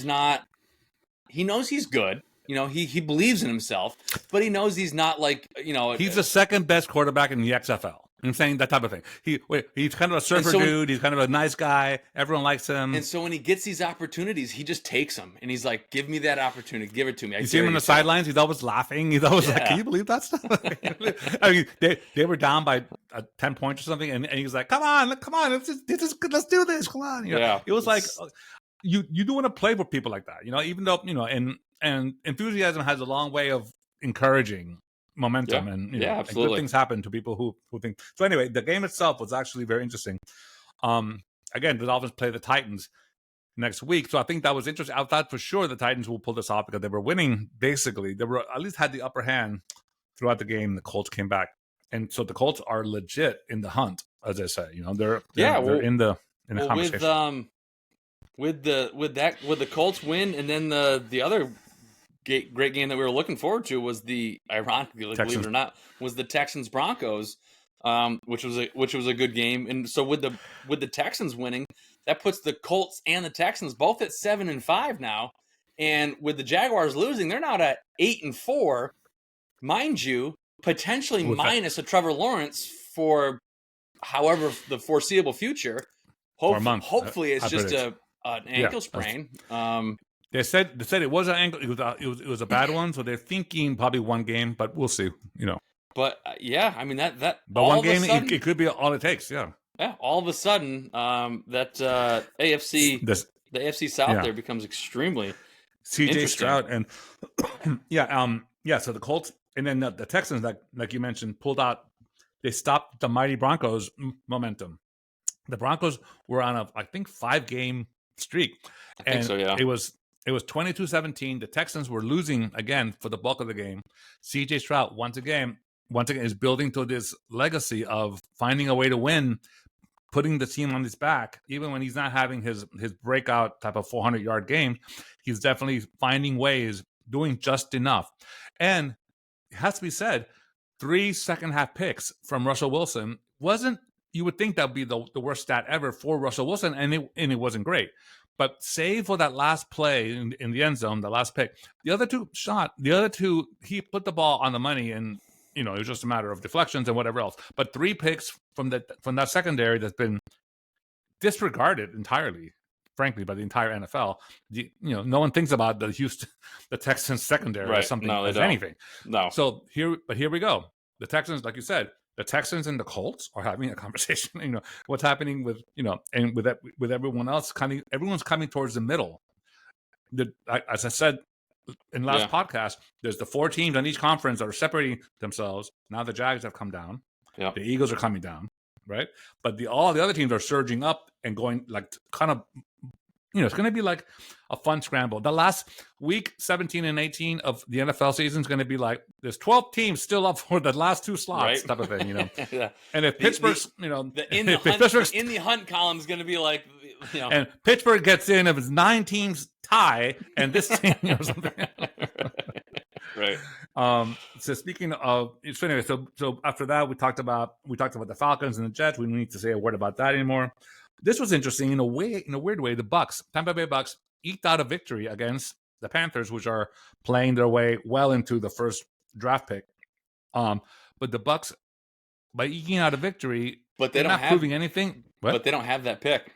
knows he's good. He believes in himself, but he knows he's not like he's the second best quarterback in the XFL. I'm saying that type of thing. He's kind of a surfer dude. He's kind of a nice guy. Everyone likes him. And so when he gets these opportunities, he just takes them. And he's like, give me that opportunity. Give it to me. You see him on the sidelines. He's always laughing. He's always like, can you believe that stuff? I mean, they were down by 10 points or something. And he was like, come on. Let's do this. Come on. It was like, you do want to play with people like that. Even though, and enthusiasm has a long way of encouraging momentum and absolutely. good things happen to people who think. So anyway, the game itself was actually very interesting. Again, the Dolphins play the Titans next week, so I think that was interesting. I thought for sure the Titans will pull this off because they were winning. Basically, they were at least had the upper hand throughout the game. The Colts came back, and so the Colts are legit in the hunt, as I say. They're in the conversation. With the Colts win, and then the other great game that we were looking forward to was ironically, believe it or not, was the Texans Broncos, which was a good game. And so with the Texans winning, that puts the Colts and the Texans both at 7-5 now. And with the Jaguars losing, they're now at 8-4, mind you, potentially minus a Trevor Lawrence for however the foreseeable future. Hopefully, it's just an ankle sprain. They said it was an ankle. It was a bad one, so they're thinking probably one game, but we'll see. But I mean that. But one game, it could be all it takes. Yeah. Yeah. All of a sudden, that AFC, the AFC South there becomes extremely CJ Stroud and So the Colts and then the Texans, like you mentioned, pulled out. They stopped the mighty Broncos momentum. The Broncos were on I think 5-game streak. I think so. Yeah. It was 22-17. The Texans were losing again for the bulk of the game. CJ Stroud once again is building to this legacy of finding a way to win, putting the team on his back, even when he's not having his breakout type of 400-yard game. He's definitely finding ways, doing just enough. And it has to be said, 3 second-half picks from Russell Wilson wasn't. You would think that would be the worst stat ever for Russell Wilson, and it wasn't great. But save for that last play in the end zone, the last pick. The other two, he put the ball on the money, and it was just a matter of deflections and whatever else. But 3 picks from that secondary that's been disregarded entirely frankly, by the entire NFL. No one thinks about the Texans secondary or something as anything. No. So here we go. The Texans, like you said, the Texans and the Colts are having a conversation. What's happening with and with everyone else everyone's coming towards the middle. As I said in last podcast, there's the 4 teams on each conference that are separating themselves. Now the Jags have come down. Yeah. The Eagles are coming down, right? But all the other teams are surging up and going like kind of, it's going to be like a fun scramble. The last week 17 and 18 of the NFL season is going to be like there's 12 teams still up for the last 2 slots, type of thing, Yeah. And if Pittsburgh's, in the hunt column is going to be like, and Pittsburgh gets in if it's 9 teams tie, and this team or something. Right. So speaking of, it's funny. So after that, we talked about the Falcons and the Jets. We don't need to say a word about that anymore. This was interesting in a weird way. The Tampa Bay Bucks eked out a victory against the Panthers, which are playing their way well into the first draft pick. But the Bucks, by eking out a victory, but they're not proving anything. What? But they don't have that pick.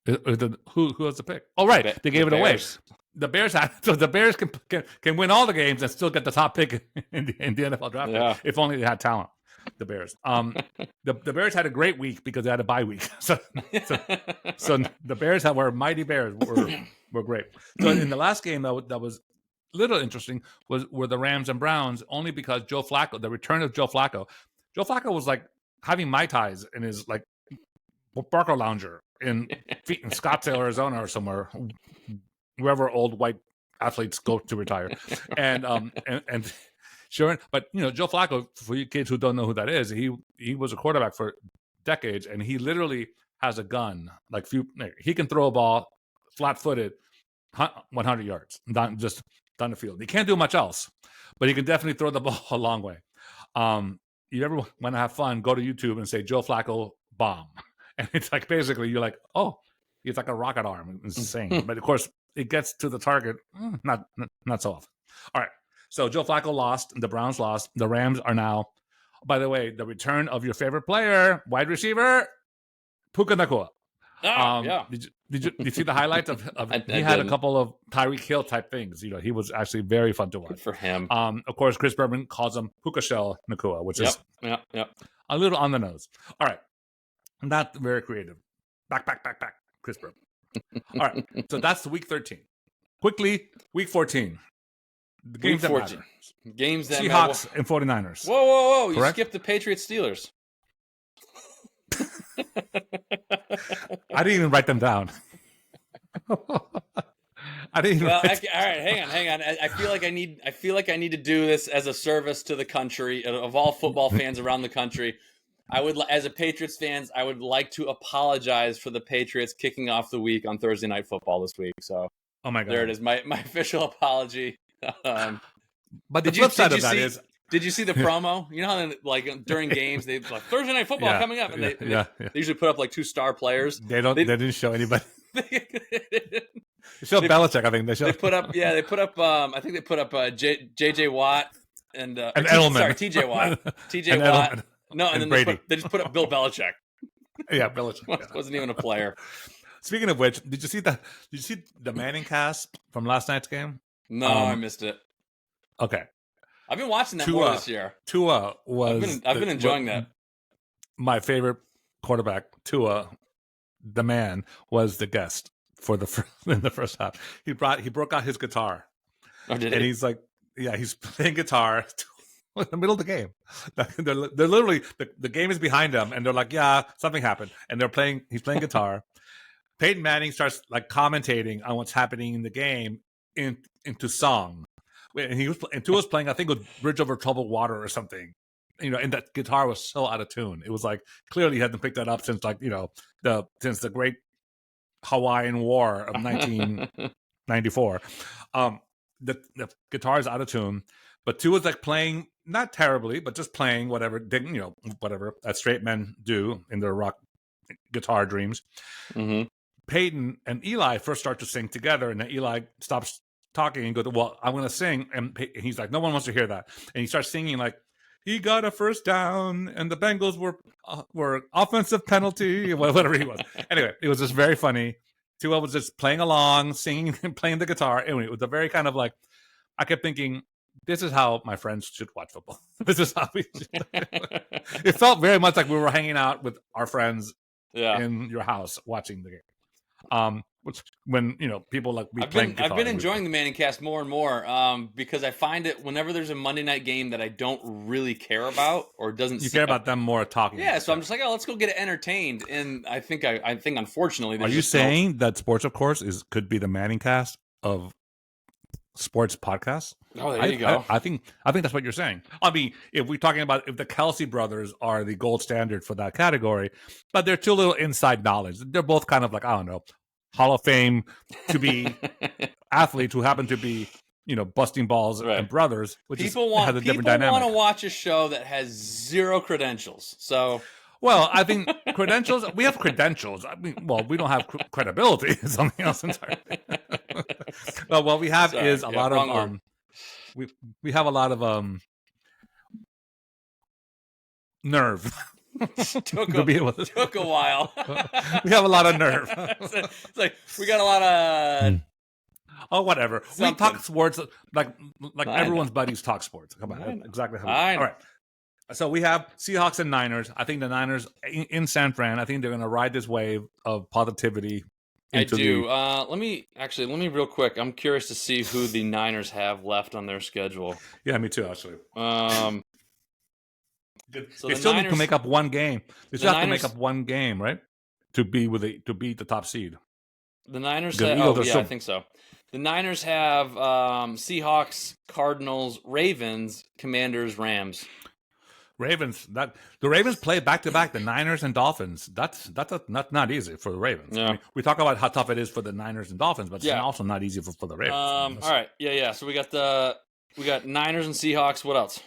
Who has the pick? Oh, right, they gave it away. The Bears can win all the games and still get the top pick in the NFL draft. Yeah. If only they had talent. The Bears. The Bears had a great week because they had a bye week. So the Bears were mighty Bears were great. So in the last game that was a little interesting were the Rams and Browns, only because the return of Joe Flacco. Joe Flacco was like having Mai Tais in his like Barker lounger in Scottsdale, Arizona, or somewhere, wherever old white athletes go to retire, and sure. But Joe Flacco, for you kids who don't know who that is, he was a quarterback for decades, and he literally has a gun. He can throw a ball flat-footed, 100 yards down the field. He can't do much else, but he can definitely throw the ball a long way. You ever want to have fun? Go to YouTube and say Joe Flacco bomb. And it's like basically you're like, oh, it's like a rocket arm. It's insane. But of course, it gets to the target not so often. All right. So Joe Flacco lost. The Browns lost. The Rams are now, by the way, the return of your favorite player, wide receiver, Puka Nacua. Yeah. Did you see the highlights of he had a couple of Tyreek Hill type things. He was actually very fun to watch. Good for him. Of course, Chris Berman calls him Puka Shell Nacua, which is a little on the nose. All right. Not very creative. Back, Chris Berman. All right. So that's week 13. Quickly, week 14. The games that matter. Games that Seahawks and 49ers. Whoa. You skipped the Patriots Steelers. I didn't even write them down. I didn't. Well, all right, hang on. I feel like I need to do this as a service to the country, of all football fans around the country. As a Patriots fans, I would like to apologize for the Patriots kicking off the week on Thursday Night Football this week. So, oh my God, there it is, my official apology. But the flip side of that is, did you see the promo? You know how like during games they like Thursday Night Football coming up, and they usually put up like 2 star players. They didn't show anybody. They showed Belichick. I think they put up. I think they put up JJ Watt and Edelman. Sorry, TJ Watt. TJ Watt. Edelman. No, and then they just put up Bill Belichick. Yeah, Belichick wasn't even a player. Speaking of which, did you see the Manning cast from last night's game? No, I missed it. Okay, I've been watching that more this year. Tua was. I've been enjoying that. My favorite quarterback, Tua, the man, was the guest for in the first half. He broke out his guitar. Oh, did and he? He's like, he's playing guitar in the middle of the game. They're literally the game is behind them, and they're like, yeah, something happened, and he's playing guitar. Peyton Manning starts like commentating on what's happening in the game into song, and Tua's playing, I think it was Bridge Over Troubled Water or something. And that guitar was so out of tune. It was like clearly he hadn't picked that up since since the Great Hawaiian War of 1994. The guitar is out of tune, but Tua's like playing not terribly, but just playing whatever that straight men do in their rock guitar dreams. Mm-hmm. Peyton and Eli first start to sing together, and then Eli stops talking and goes, well, I'm going to sing. And he's like, no one wants to hear that. And he starts singing like, he got a first down, and the Bengals were offensive penalty, whatever he was. Anyway, it was just very funny. Tua was just playing along, singing and playing the guitar. Anyway, it was a very kind of like, I kept thinking, this is how my friends should watch football. This is how we should. It felt very much like we were hanging out with our friends in your house watching the game. Which when people like I've been enjoying the Manning Cast more and more because I find it whenever there's a Monday night game that I don't really care about or doesn't. You care about them more talking. Yeah, so I'm just like, oh, let's go get it entertained. And I think unfortunately, are you saying that Sports of Course could be the Manning Cast of sports podcasts? Oh, there you go. I think that's what you're saying. I mean, if we're talking about if the Kelsey brothers are the gold standard for that category, but they're too little inside knowledge. They're both kind of like, I don't know, Hall of Fame to be athletes who happen to be, busting balls and brothers, which has a different dynamic. People want to watch a show that has zero credentials. So, well, I think credentials. We have credentials. I mean, well, we don't have credibility. Something else entirely. Well, what we have is a lot of we have a lot of nerve. Took a while. We have a lot of nerve. It's like we got a lot of whatever. Something. We talk sports like everyone's buddies talk sports. Come on, exactly how we do. All right. So we have Seahawks and Niners. I think the Niners in San Fran. I think they're going to ride this wave of positivity. I do. Let me real quick. I'm curious to see who the Niners have left on their schedule. Yeah, me too. Actually. So they still need to make up one game. They still have to make up one game, right? To beat the top seed. The Niners I think so. The Niners have Seahawks, Cardinals, Ravens, Commanders, Rams. Ravens. The Ravens play back to back the Niners and Dolphins. That's not easy for the Ravens. Yeah. I mean, we talk about how tough it is for the Niners and Dolphins, but it's also not easy for the Ravens. All right. Yeah. So we got Niners and Seahawks. What else?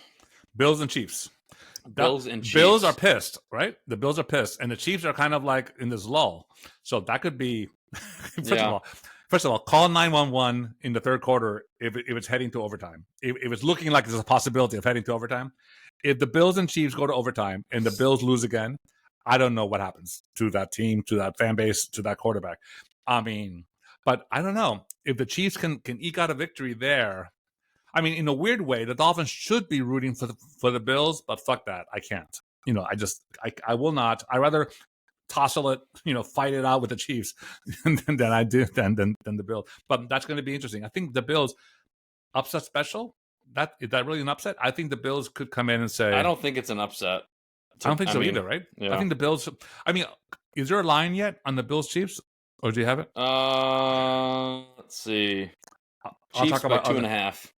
Bills and Chiefs. Bills and Chiefs. Bills are pissed, right? The Bills are pissed, and the Chiefs are kind of like in this lull. So that could be First of all, call 911 in the third quarter if it's heading to overtime. If it's looking like there's a possibility of heading to overtime. If the Bills and Chiefs go to overtime and the Bills lose again, I don't know what happens to that team, to that fan base, to that quarterback. I mean, but I don't know. If the Chiefs can eke out a victory there, I mean, in a weird way, the Dolphins should be rooting for the Bills, but fuck that. I can't. I will not. I rather tussle it, fight it out with the Chiefs than I do than the Bills. But that's going to be interesting. I think the Bills upset special. Is that really an upset? I think the Bills could come in and say, I don't think it's an upset. I don't think so either, right? Yeah. I think the Bills. I mean, is there a line yet on the Bills Chiefs, or do you have it? Let's see. Chiefs by 2.5.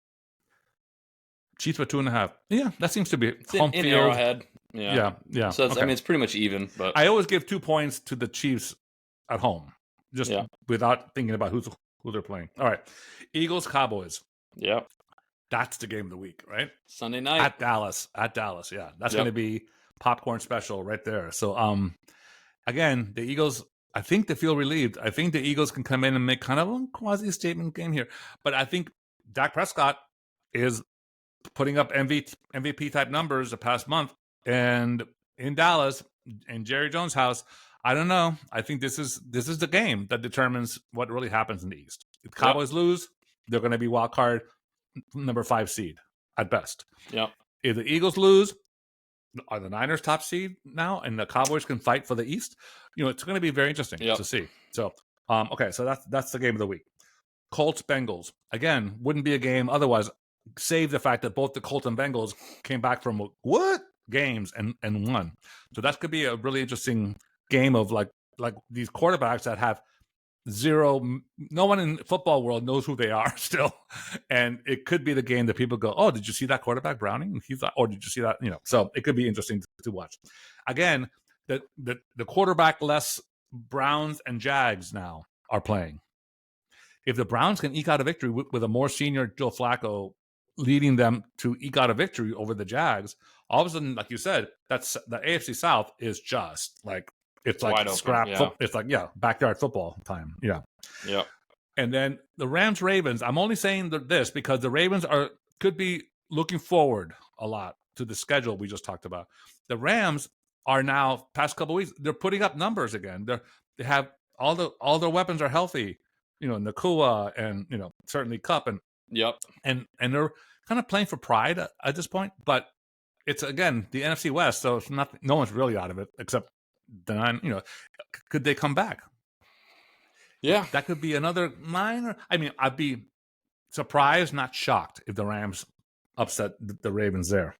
Chiefs by 2.5. Yeah, that seems to be it's home field. Arrowhead. Yeah. So it's pretty much even. But I always give 2 points to the Chiefs at home, just without thinking about who they're playing. All right, Eagles Cowboys. Yeah, that's the game of the week, right? Sunday night at Dallas. Yeah, that's going to be popcorn special right there. So, again, the Eagles. I think they feel relieved. I think the Eagles can come in and make kind of a quasi-statement game here. But I think Dak Prescott is putting up MVP-type numbers the past month. And in Dallas, in Jerry Jones' house, I don't know. I think this is the game that determines what really happens in the East. If Cowboys lose, they're going to be wild card number 5 seed at best. Yeah. If the Eagles lose, are the Niners top seed now, and the Cowboys can fight for the East? It's going to be very interesting to see. So, okay, so that's the game of the week. Colts Bengals again wouldn't be a game otherwise. Save the fact that both the Colts and Bengals came back from games and won. So that could be a really interesting game of like these quarterbacks that have zero. No one in the football world knows who they are still, and it could be the game that people go, "Oh, did you see that quarterback Browning?" Or did you see that? So it could be interesting to watch. Again, the quarterback less Browns and Jags now are playing. If the Browns can eke out a victory with a more senior Joe Flacco leading them to eke out a victory over the Jags, all of a sudden, like you said, that's the AFC South is just like it's like scrap. It's like backyard football time. Yeah. And then the Rams Ravens. I'm only saying this because the Ravens could be looking forward a lot to the schedule we just talked about. The Rams are now past couple of weeks. They're putting up numbers again. They have all their weapons are healthy. Nakua and certainly Cup and Yep. and they're kind of playing for pride at this point. But it's again the NFC West, so it's not. No one's really out of it except the 9. Could they come back? Yeah, That could be another minor. I mean, I'd be surprised, not shocked, if the Rams upset the Ravens there.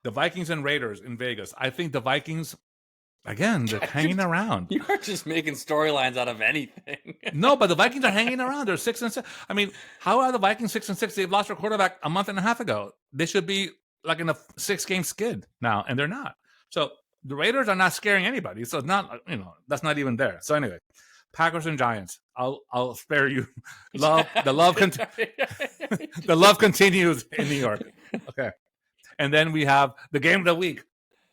The Vikings and Raiders in Vegas. I think the Vikings, again, they're hanging around. You're just making storylines out of anything. No, but the Vikings are hanging around. They're 6-6. I mean, how are the Vikings 6-6? They've lost their quarterback a month and a half ago. They should be like in a 6-game skid now, and they're not. So the Raiders are not scaring anybody. So it's not, that's not even there. So anyway, Packers and Giants. I'll spare you. The love continues in New York. Okay. And then we have the game of the week.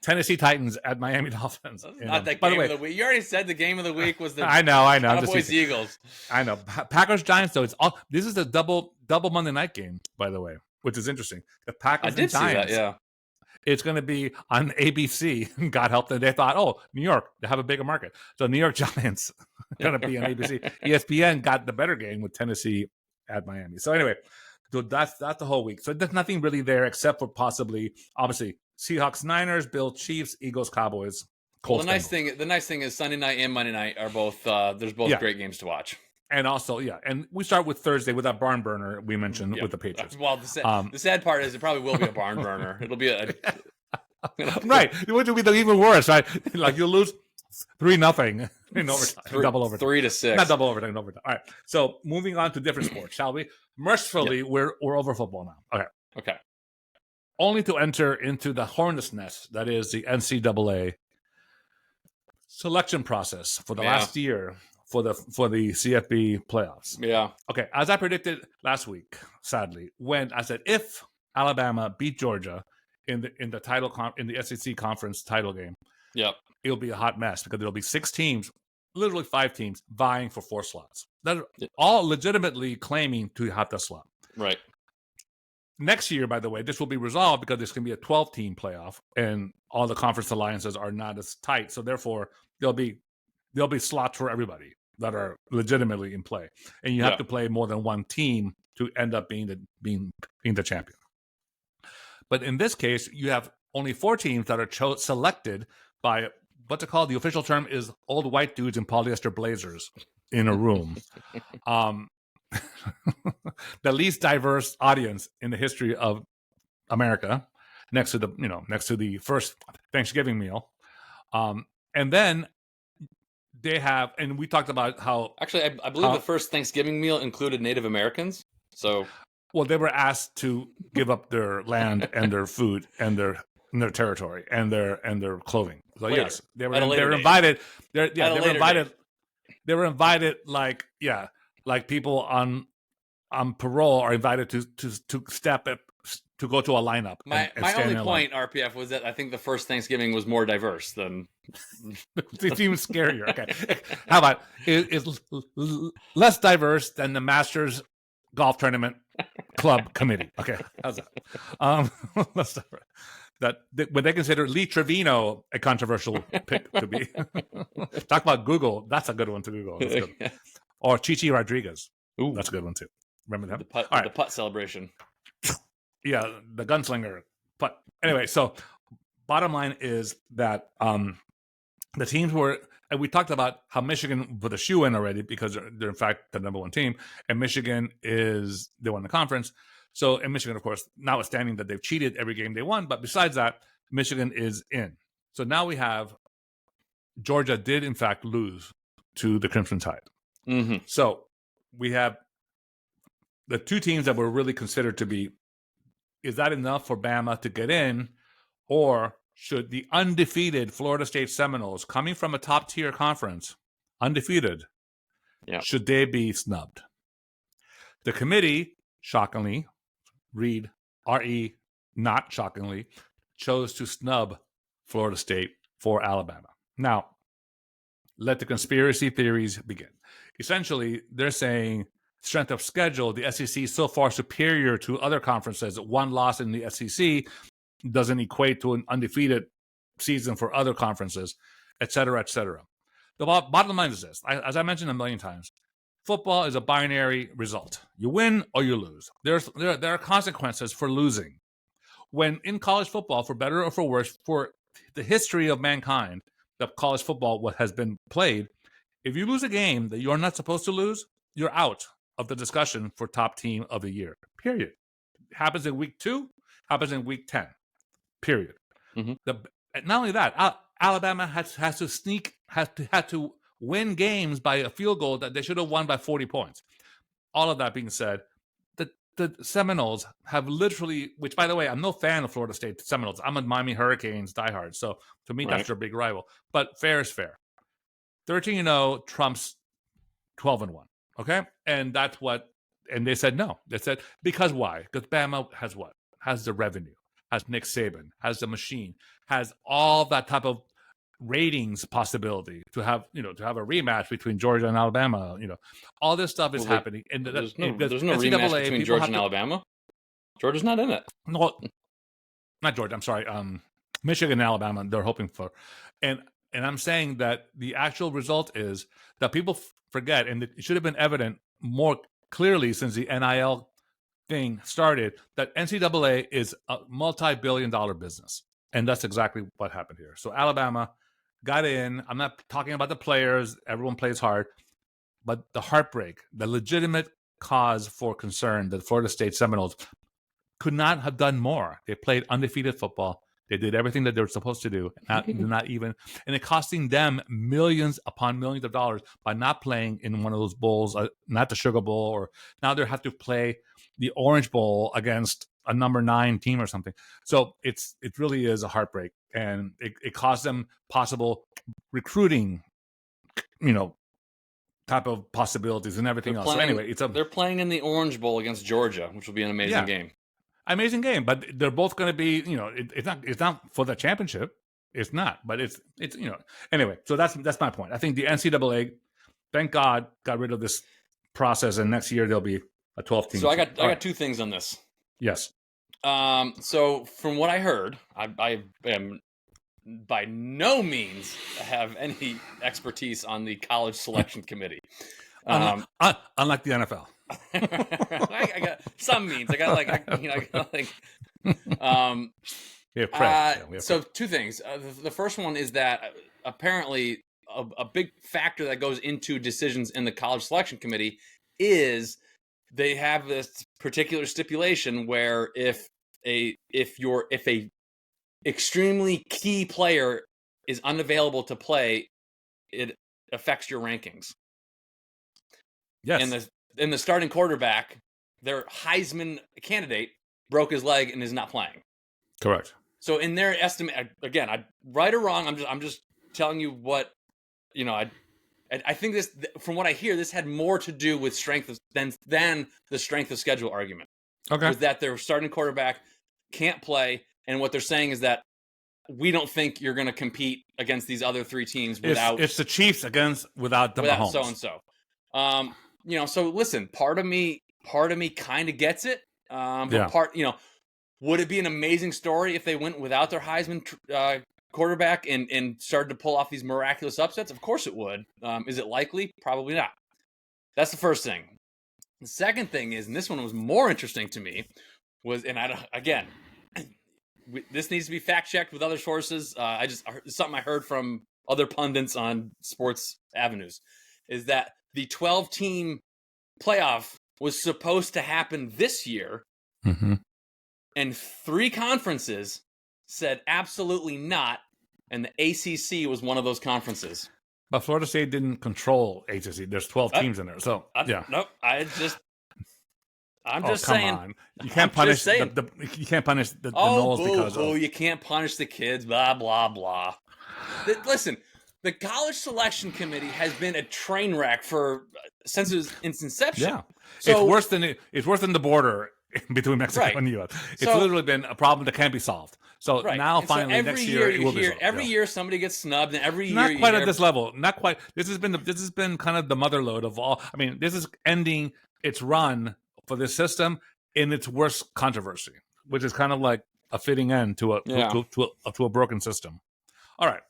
Tennessee Titans at Miami Dolphins. Not the game of the week. You already said the game of the week was the I know. Cowboys Eagles. I know. Packers Giants though. This is a double Monday night game, by the way, which is interesting. The Packers and Giants. See that, yeah. It's going to be on ABC. God help them. They thought, New York, they have a bigger market. So New York Giants going to be on ABC. ESPN got the better game with Tennessee at Miami. So anyway, that's the whole week. So there's nothing really there except for possibly, obviously, Seahawks, Niners, Bills, Chiefs, Eagles, Cowboys. Colts, the nice thing is Sunday night and Monday night are both. There's both great games to watch. And also, and we start with Thursday with that barn burner we mentioned with the Patriots. Well, the sad part is it probably will be a barn burner. It'll be a right. It would be even worse, right? Like you'll lose 3-0 in overtime, double overtime, 3-6, not double overtime, overtime. All right. So moving on to different sports, shall we? Mercifully, we're over football now. Okay. Only to enter into the hornet's nest that is the NCAA selection process for the last year. For the CFB playoffs. Yeah. Okay. As I predicted last week, sadly, when I said if Alabama beat Georgia in the title in the SEC conference title game, it'll be a hot mess because there'll be 6 teams, literally 5 teams, vying for 4 slots. That are all legitimately claiming to have the slot. Right. Next year, by the way, this will be resolved because there's going to be a 12-team playoff, and all the conference alliances are not as tight. So therefore, there'll be slots for everybody that are legitimately in play, and you have to play more than one team to end up being the champion. But in this case, you have only 4 teams that are selected by what's it called? The official term is old white dudes in polyester blazers in a room. The least diverse audience in the history of America, next to the first Thanksgiving meal, and then. They have, and we talked about how... Actually, I believe the first Thanksgiving meal included Native Americans. So, well, they were asked to give up their land and their food and their territory and their clothing. So later. Yes, they were invited. They were invited like people on parole are invited to step up, to go to a lineup. My only point, RPF, was that I think the first Thanksgiving was more diverse than... It's even scarier. Okay. How about it's less diverse than the Masters Golf Tournament Club Committee. Okay. How's that? Would they consider Lee Trevino a controversial pick to be? Talk about Google. That's a good one to Google. That's good. Or Chichi Rodriguez. Ooh. That's a good one too. Remember them? The putt celebration. Yeah, the gunslinger. But anyway, so bottom line is that the teams were, and we talked about how Michigan put a shoe in already because they're in fact the number 1 team, and Michigan they won the conference. So, and Michigan, of course, notwithstanding that they've cheated every game they won, but besides that, Michigan is in. So now we have Georgia did in fact lose to the Crimson Tide. Mm-hmm. So we have the 2 teams that were really considered to be. Is that enough for Bama to get in, or should the undefeated Florida State Seminoles, coming from a top-tier conference, undefeated, should they be snubbed? The committee, shockingly, read R.E., not shockingly, chose to snub Florida State for Alabama. Now, let the conspiracy theories begin. Essentially, they're saying strength of schedule, the SEC is so far superior to other conferences. 1 loss in the SEC doesn't equate to an undefeated season for other conferences, et cetera, et cetera. the bottom line is this: as I mentioned a million times, football is a binary result. You win or you lose. There are consequences for losing. When in college football, for better or for worse, for the history of mankind, that college football has been played, if you lose a game that you're not supposed to lose, you're out of the discussion for top team of the year. Period. Happens in week 2, happens in week 10. Period. Mm-hmm. Not only that, Alabama had to win games by a field goal that they should have won by 40 points. All of that being said, the Seminoles have literally, which by the way, I'm no fan of Florida State Seminoles. I'm a Miami Hurricanes diehard. So to me, that's their big rival. But fair is fair. 13-0 trumps 12-1. Okay? And that's what, and they said no. They said, because why? Because Bama has what? Has the revenue, has Nick Saban, has the machine, has all that type of ratings possibility to have a rematch between Georgia and Alabama. All this stuff is happening. And there's no rematch between Georgia and Alabama. Georgia's not in it. No, not Georgia. I'm sorry. Michigan and Alabama. They're hoping for, and I'm saying that the actual result is that people forget, and it should have been evident more clearly since the NIL thing started, that NCAA is a multi-billion-dollar business, and that's exactly what happened here. So Alabama got in. I'm not talking about the players. Everyone plays hard. But the heartbreak, the legitimate cause for concern that Florida State Seminoles could not have done more. They played undefeated football. They did everything that they were supposed to do. Not even, and it costing them millions upon millions of dollars by not playing in one of those bowls, not the Sugar Bowl, or now they have to play the Orange Bowl against a number 9 team or something. So it really is a heartbreak, and it cost them possible recruiting, type of possibilities and everything else. So anyway, they're playing in the Orange Bowl against Georgia, which will be an amazing game. Amazing game, but they're both going to be, it's not for the championship. It's not, but it's anyway. So that's my point. I think the NCAA, thank God, got rid of this process, and next year there'll be a 12 team. So I got 2 things on this. Yes. So from what I heard, I am by no means have any expertise on the college selection committee. Unlike the NFL. I got some means. So 2 things. The first one is that apparently a big factor that goes into decisions in the college selection committee is they have this particular stipulation where if a extremely key player is unavailable to play, it affects your rankings. Yes. And the starting quarterback, their Heisman candidate, broke his leg and is not playing. Correct. So in their estimate, again, right or wrong, I'm just telling you what, I think this, from what I hear, this had more to do with strength than the strength of schedule argument. Okay. Was that their starting quarterback can't play, and what they're saying is that we don't think you're going to compete against these other 3 teams without. It's the Chiefs without Mahomes. So and so. So listen, part of me kind of gets it. Would it be an amazing story if they went without their Heisman quarterback and started to pull off these miraculous upsets? Of course it would. Is it likely? Probably not. That's the first thing. The second thing is, and this one was more interesting to me, this needs to be fact checked with other sources. Something I heard from other pundits on sports avenues is that the 12-team playoff was supposed to happen this year, and 3 conferences said absolutely not, and the ACC was one of those conferences. But Florida State didn't control ACC. There's 12 teams in there, so yeah. Nope. I'm just saying. On. You can't punish you can't punish the Noles because you can't punish the kids. Blah blah blah. Listen. The college selection committee has been a train wreck since its inception. Yeah, so, it's worse than the border between Mexico and the U.S. It's literally been a problem that can't be solved. So now, finally, next year it will be solved. Every year somebody gets snubbed, and every year not quite at this level. Not quite. This has been kind of the motherlode of all. I mean, this is ending its run for this system in its worst controversy, which is kind of like a fitting end to a broken system. All right.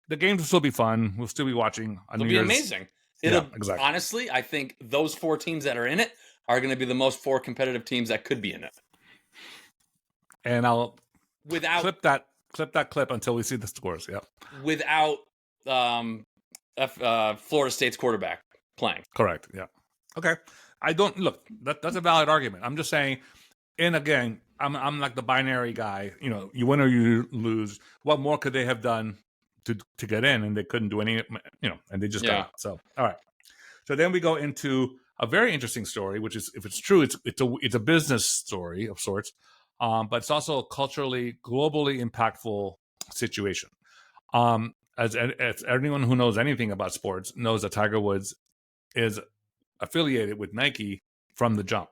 the games will still be fun. We'll still be watching on It'll New be Year's. amazing. Yeah, exactly. Honestly, I think those 4 teams that are in it are going to be the most 4 competitive teams that could be in it. And I'll Without clip that clip until we see the scores. Yep. Without Florida State's quarterback playing. Correct. Yeah. Okay. I don't look. That's a valid argument. I'm just saying. And again, I'm like the binary guy. You know, you win or you lose. What more could they have done to get in? And they couldn't do any. You know, and they just got out. So all right. So then we go into a very interesting story, which is, if it's true, it's a business story of sorts, but it's also a culturally, globally impactful situation. As anyone who knows anything about sports knows that Tiger Woods is affiliated with Nike from the jump.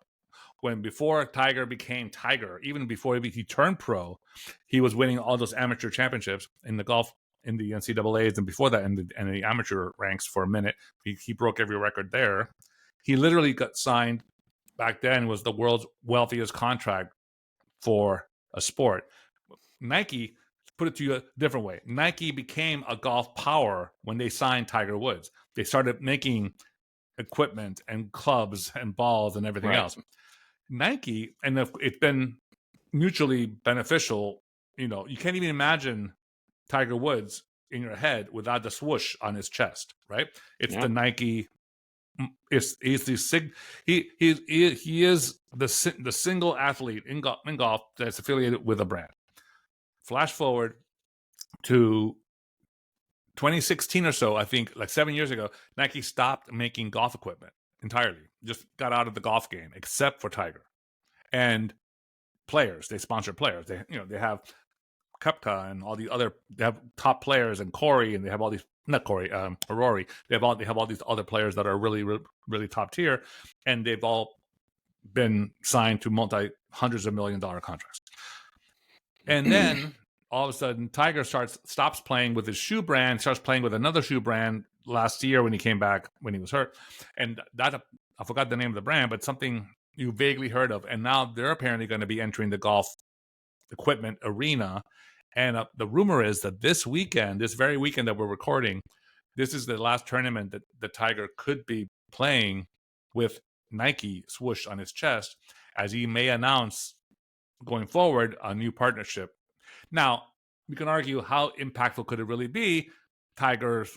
When before Tiger became Tiger, even before he turned pro, he was winning all those amateur championships in the golf, in the NCAAs, and before that in the amateur ranks for a minute. He broke every record there. He literally got signed back then, was the world's wealthiest contract for a sport. Nike, put it to you a different way, Nike became a golf power when they signed Tiger Woods. They started making equipment and clubs and balls and everything else. Nike, and it's been mutually beneficial. You know, you can't even imagine Tiger Woods in your head without the swoosh on his chest, right? It's the Nike. He's the he is the single athlete in golf that's affiliated with a brand. Flash forward to 2016 or so, I think, like 7 years ago, Nike stopped making golf equipment entirely. Just got out of the golf game, except for Tiger. And players, they sponsor players. They have Koepka and all the other. They have top players, and Corey, and they have all these. Not Corey, Rory. They have all these other players that are really, really, really top tier, and they've all been signed to hundreds of $1 million contracts. And then all of a sudden, Tiger stops playing with his shoe brand, starts playing with another shoe brand last year when he came back when he was hurt, and that I forgot the name of the brand, but something you vaguely heard of. And now they're apparently going to be entering the golf equipment arena. And the rumor is that this very weekend that we're recording, this is the last tournament that the Tiger could be playing with Nike swoosh on his chest, as he may announce going forward a new partnership. Now, we can argue how impactful could it really be. Tiger's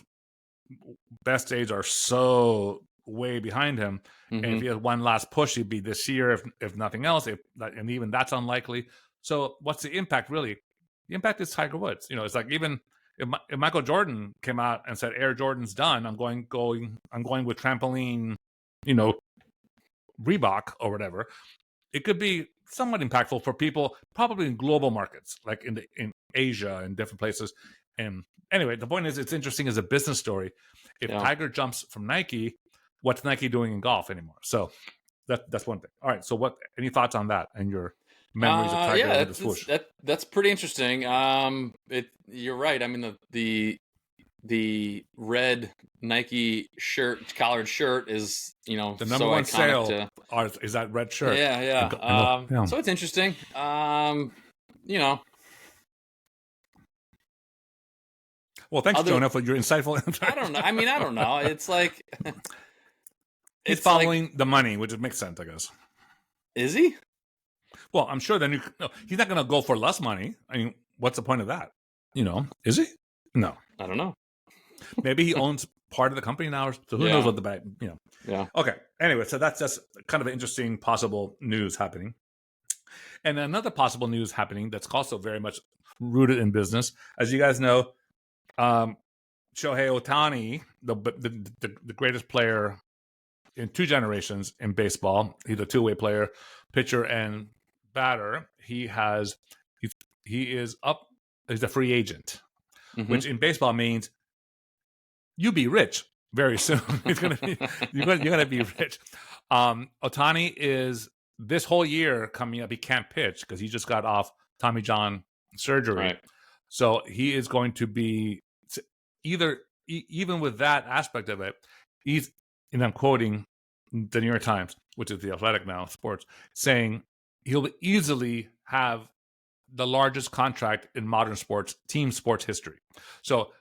best days are so way behind him. Mm-hmm. And if he has one last push, he'd be this year, if nothing else. And even that's unlikely. So what's the impact really? The impact is Tiger Woods. You know, it's like, even if Michael Jordan came out and said Air Jordan's done, I'm going with trampoline, you know, Reebok or whatever. It could be somewhat impactful for people, probably in global markets, like in Asia and different places. And anyway, the point is, it's interesting as a business story. If Tiger jumps from Nike, what's Nike doing in golf anymore? So that's one thing. All right. So any thoughts on that and your memories of Tiger with the swoosh? That's pretty interesting. You're right. I mean, the red Nike collared shirt is, you know, the number one sale is that red shirt. Yeah. So it's interesting. You know. Well, thanks, Jonah, for your insightful. I don't know. I mean, I don't know. It's like he's following the money, which makes sense, I guess. Is he? Well, I'm sure he's not going to go for less money. I mean, what's the point of that? You know, is he? No, I don't know. Maybe he owns part of the company now, so who knows what the back, you know. Yeah. Okay. Anyway, so that's just kind of an interesting possible news happening. And another possible news happening that's also very much rooted in business. As you guys know, Shohei Ohtani, the greatest player in 2 generations in baseball, he's a two-way player, pitcher and batter. He's a free agent, which in baseball means you be rich very soon. You're gonna be rich. Ohtani is this whole year coming up. He can't pitch because he just got off Tommy John surgery. Right. So he is going to be even with that aspect of it. And I'm quoting the New York Times, which is the Athletic now, sports, saying he'll easily have the largest contract in modern sports, team sports history. So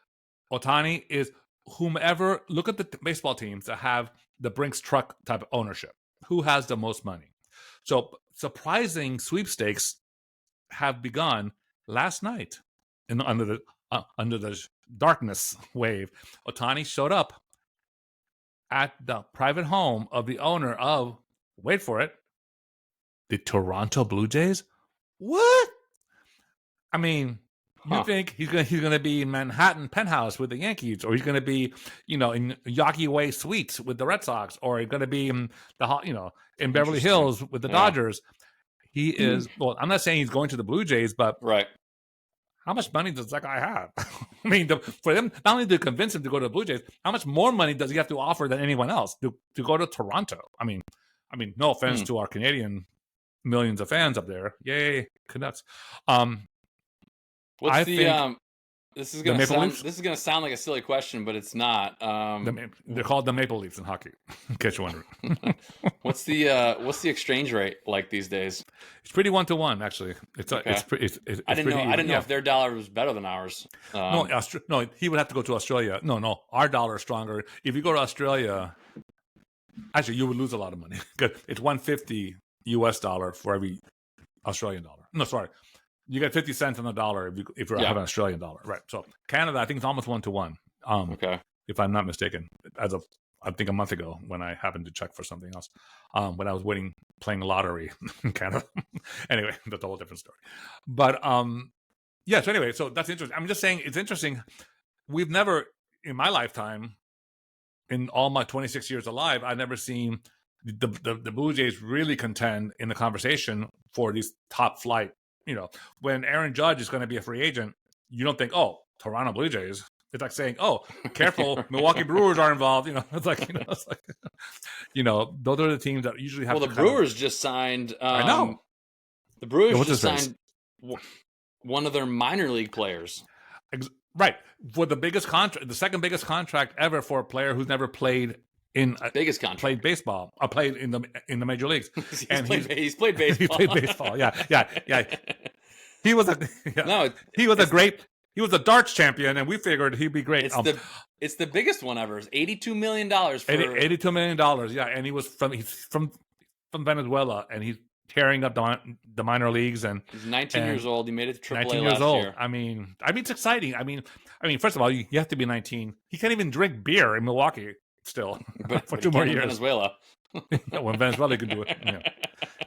Ohtani is whomever. Look at the baseball teams that have the Brinks truck type of ownership. Who has the most money? So surprising sweepstakes have begun last night, under the darkness wave. Ohtani showed up at the private home of the owner of, wait for it, the Toronto Blue Jays. What? I mean, you think he's gonna be in Manhattan penthouse with the Yankees, or he's gonna be, in Yawkey Way Suites with the Red Sox, or he's gonna be in in Beverly Hills with the Dodgers. He is. Well, I'm not saying he's going to the Blue Jays, but right. How much money does that guy have? I mean, for them, not only to convince him to go to the Blue Jays, how much more money does he have to offer than anyone else to go to Toronto? I mean, no offense to our Canadian millions of fans up there. Yay, Canucks. What's this is gonna sound like a silly question, but it's not. They're called the Maple Leafs in hockey. In case you're wondering. What's the exchange rate like these days? It's pretty 1-to-1, actually. It's I didn't know if their dollar was better than ours. No, he would have to go to Australia. No, our dollar is stronger. If you go to Australia, actually, you would lose a lot of money. It's $1.50 US for every Australian dollar. No, sorry. You get 50 cents on the dollar if you have an Australian dollar. Right. So Canada, I think it's almost 1-to-1. Okay. If I'm not mistaken, as of, I think, a month ago when I happened to check for something else, when I was playing lottery in Canada. Anyway, that's a whole different story. But yeah. So anyway, so that's interesting. I'm just saying it's interesting. We've never, in my lifetime, in all my 26 years alive, I've never seen the Blue Jays really contend in the conversation for these top flight. When Aaron Judge is going to be a free agent, you don't think, oh, Toronto Blue Jays. It's like saying, oh, careful, Milwaukee Brewers are involved. It's like, those are the teams that usually have. Well, the Brewers just signed. I know. The Brewers just signed one of their minor league players. Right, for the biggest contract, the second biggest contract ever for a player who's never played in biggest contract. Played baseball, or played in the major leagues. He's played baseball. He played baseball. Yeah. He was a darts champion, and we figured he'd be great. It's the biggest one ever. It's $82 million for $82 million. Yeah, and he's from Venezuela, and he's tearing up the minor leagues. And he's 19 years old. He made it to AAA 19 years old. Year. I mean, it's exciting. I mean, first of all, you have to be 19. He can't even drink beer in Milwaukee still for 2 more years. Venezuela. Well, in Venezuela, you can do it.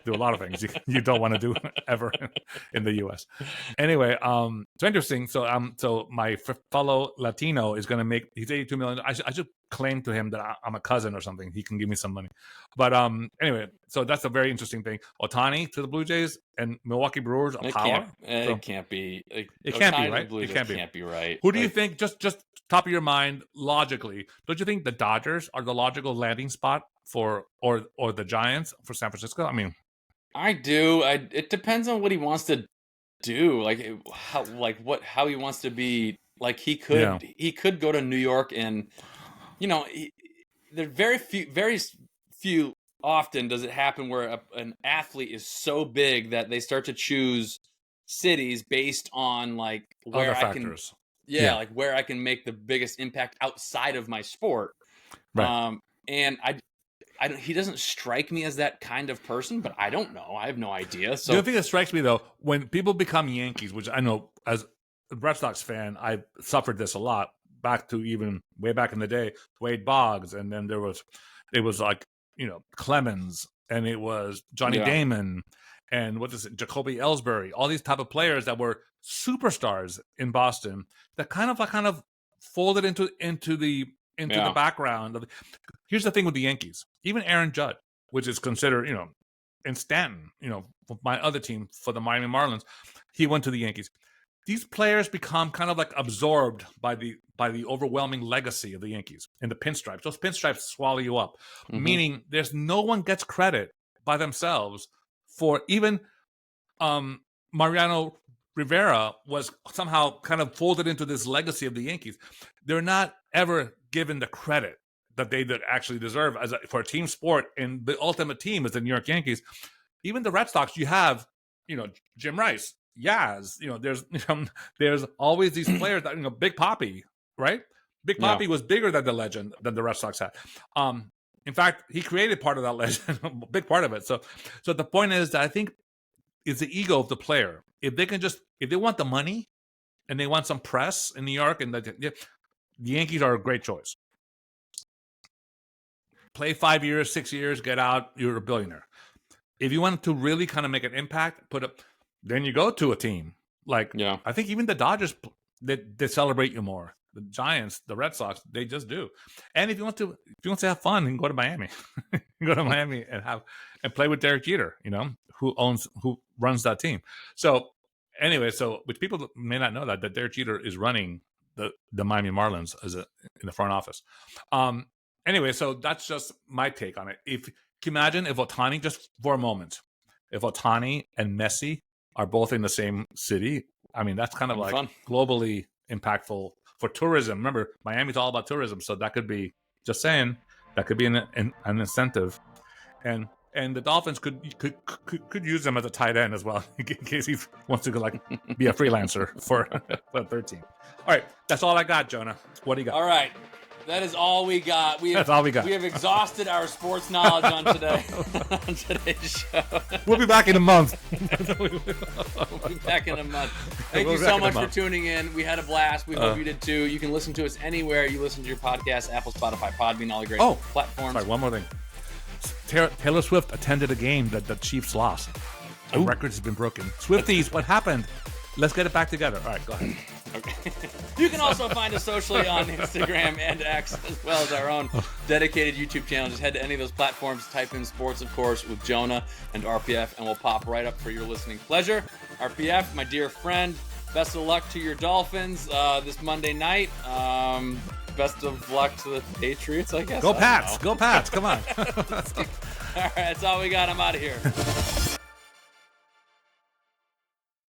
Do a lot of things you don't want to do ever in the U.S. Anyway, so interesting. So my fellow Latino is going to make. He's $82 million. I should claim to him that I'm a cousin or something. He can give me some money. But anyway, so that's a very interesting thing. Ohtani to the Blue Jays and Milwaukee Brewers. It can't be. It can't be right. It can't be right. Who do you think? Just top of your mind, logically, don't you think the Dodgers are the logical landing spot for or the Giants for San Francisco? I mean, I do. It depends on what he wants to do. How he wants to be. Like he could go to New York, and there very few often does it happen where an athlete is so big that they start to choose cities based on like where other factors. Like where I can make the biggest impact outside of my sport. Right. And he doesn't strike me as that kind of person, but I don't know. I have no idea. So the other thing that strikes me though, when people become Yankees, which I know as a Red Sox fan, I suffered this a lot back to even way back in the day, Wade Boggs, and then it was like Clemens, and it was Johnny Damon, and Jacoby Ellsbury, all these type of players that were superstars in Boston that kind of folded into the background. Here's the thing with the Yankees, even Aaron Judge, which is considered, and Stanton, my other team for the Miami Marlins, he went to the Yankees. These players become kind of like absorbed by the overwhelming legacy of the Yankees and the pinstripes. Those pinstripes swallow you up, meaning there's no one gets credit by themselves for even Mariano Rivera was somehow kind of folded into this legacy of the Yankees. They're not ever given the credit that they actually deserve for a team sport, and the ultimate team is the New York Yankees. Even the Red Sox, you have, Jim Rice, Yaz, there's always these players that, Big Papi, right? Big Papi was bigger than the legend that the Red Sox had. In fact, he created part of that legend, a big part of it. So the point is that I think it's the ego of the player. If they want the money and they want some press in New York, and the Yankees are a great choice. Play 5 years, 6 years, get out, you're a billionaire. If you want to really kind of make an impact, then you go to a team. Like, I think even the Dodgers, they celebrate you more. The Giants, the Red Sox, they just do. And if you want to have fun, you can go to Miami. Go to Miami and play with Derek Jeter, who runs that team. So anyway, which people may not know that Derek Jeter is running the Miami Marlins in the front office. Anyway, so that's just my take on it. Can you imagine if Ohtani, just for a moment, if Ohtani and Messi are both in the same city? I mean, that's kind of like fun. Globally impactful for tourism. Remember, Miami's all about tourism, so that could be, just saying, that could be an incentive. And the Dolphins could use him as a tight end as well, in case he wants to be a freelancer for the 13. All right, that's all I got, Jonah. What do you got? All right. That is all we got. That's all we got. We have exhausted our sports knowledge on today's show. We'll be back in a month. We'll be back in a month. Thank you so much for tuning in. We had a blast. We hope you did too. You can listen to us anywhere you listen to your podcast: Apple, Spotify, Podbean, all the great platforms. Sorry, one more thing. Taylor Swift attended a game that the Chiefs lost. The record has been broken. Swifties, what happened? Let's get it back together. All right, go ahead. Okay. You can also find us socially on Instagram and X, as well as our own dedicated YouTube channel. Just head to any of those platforms, type in sports, of course, with Jonah and RPF, and we'll pop right up for your listening pleasure. RPF, my dear friend, best of luck to your Dolphins this Monday night. Best of luck to the Patriots, I guess. Go Pats. Go Pats. Come on. All right, that's all we got. I'm out of here.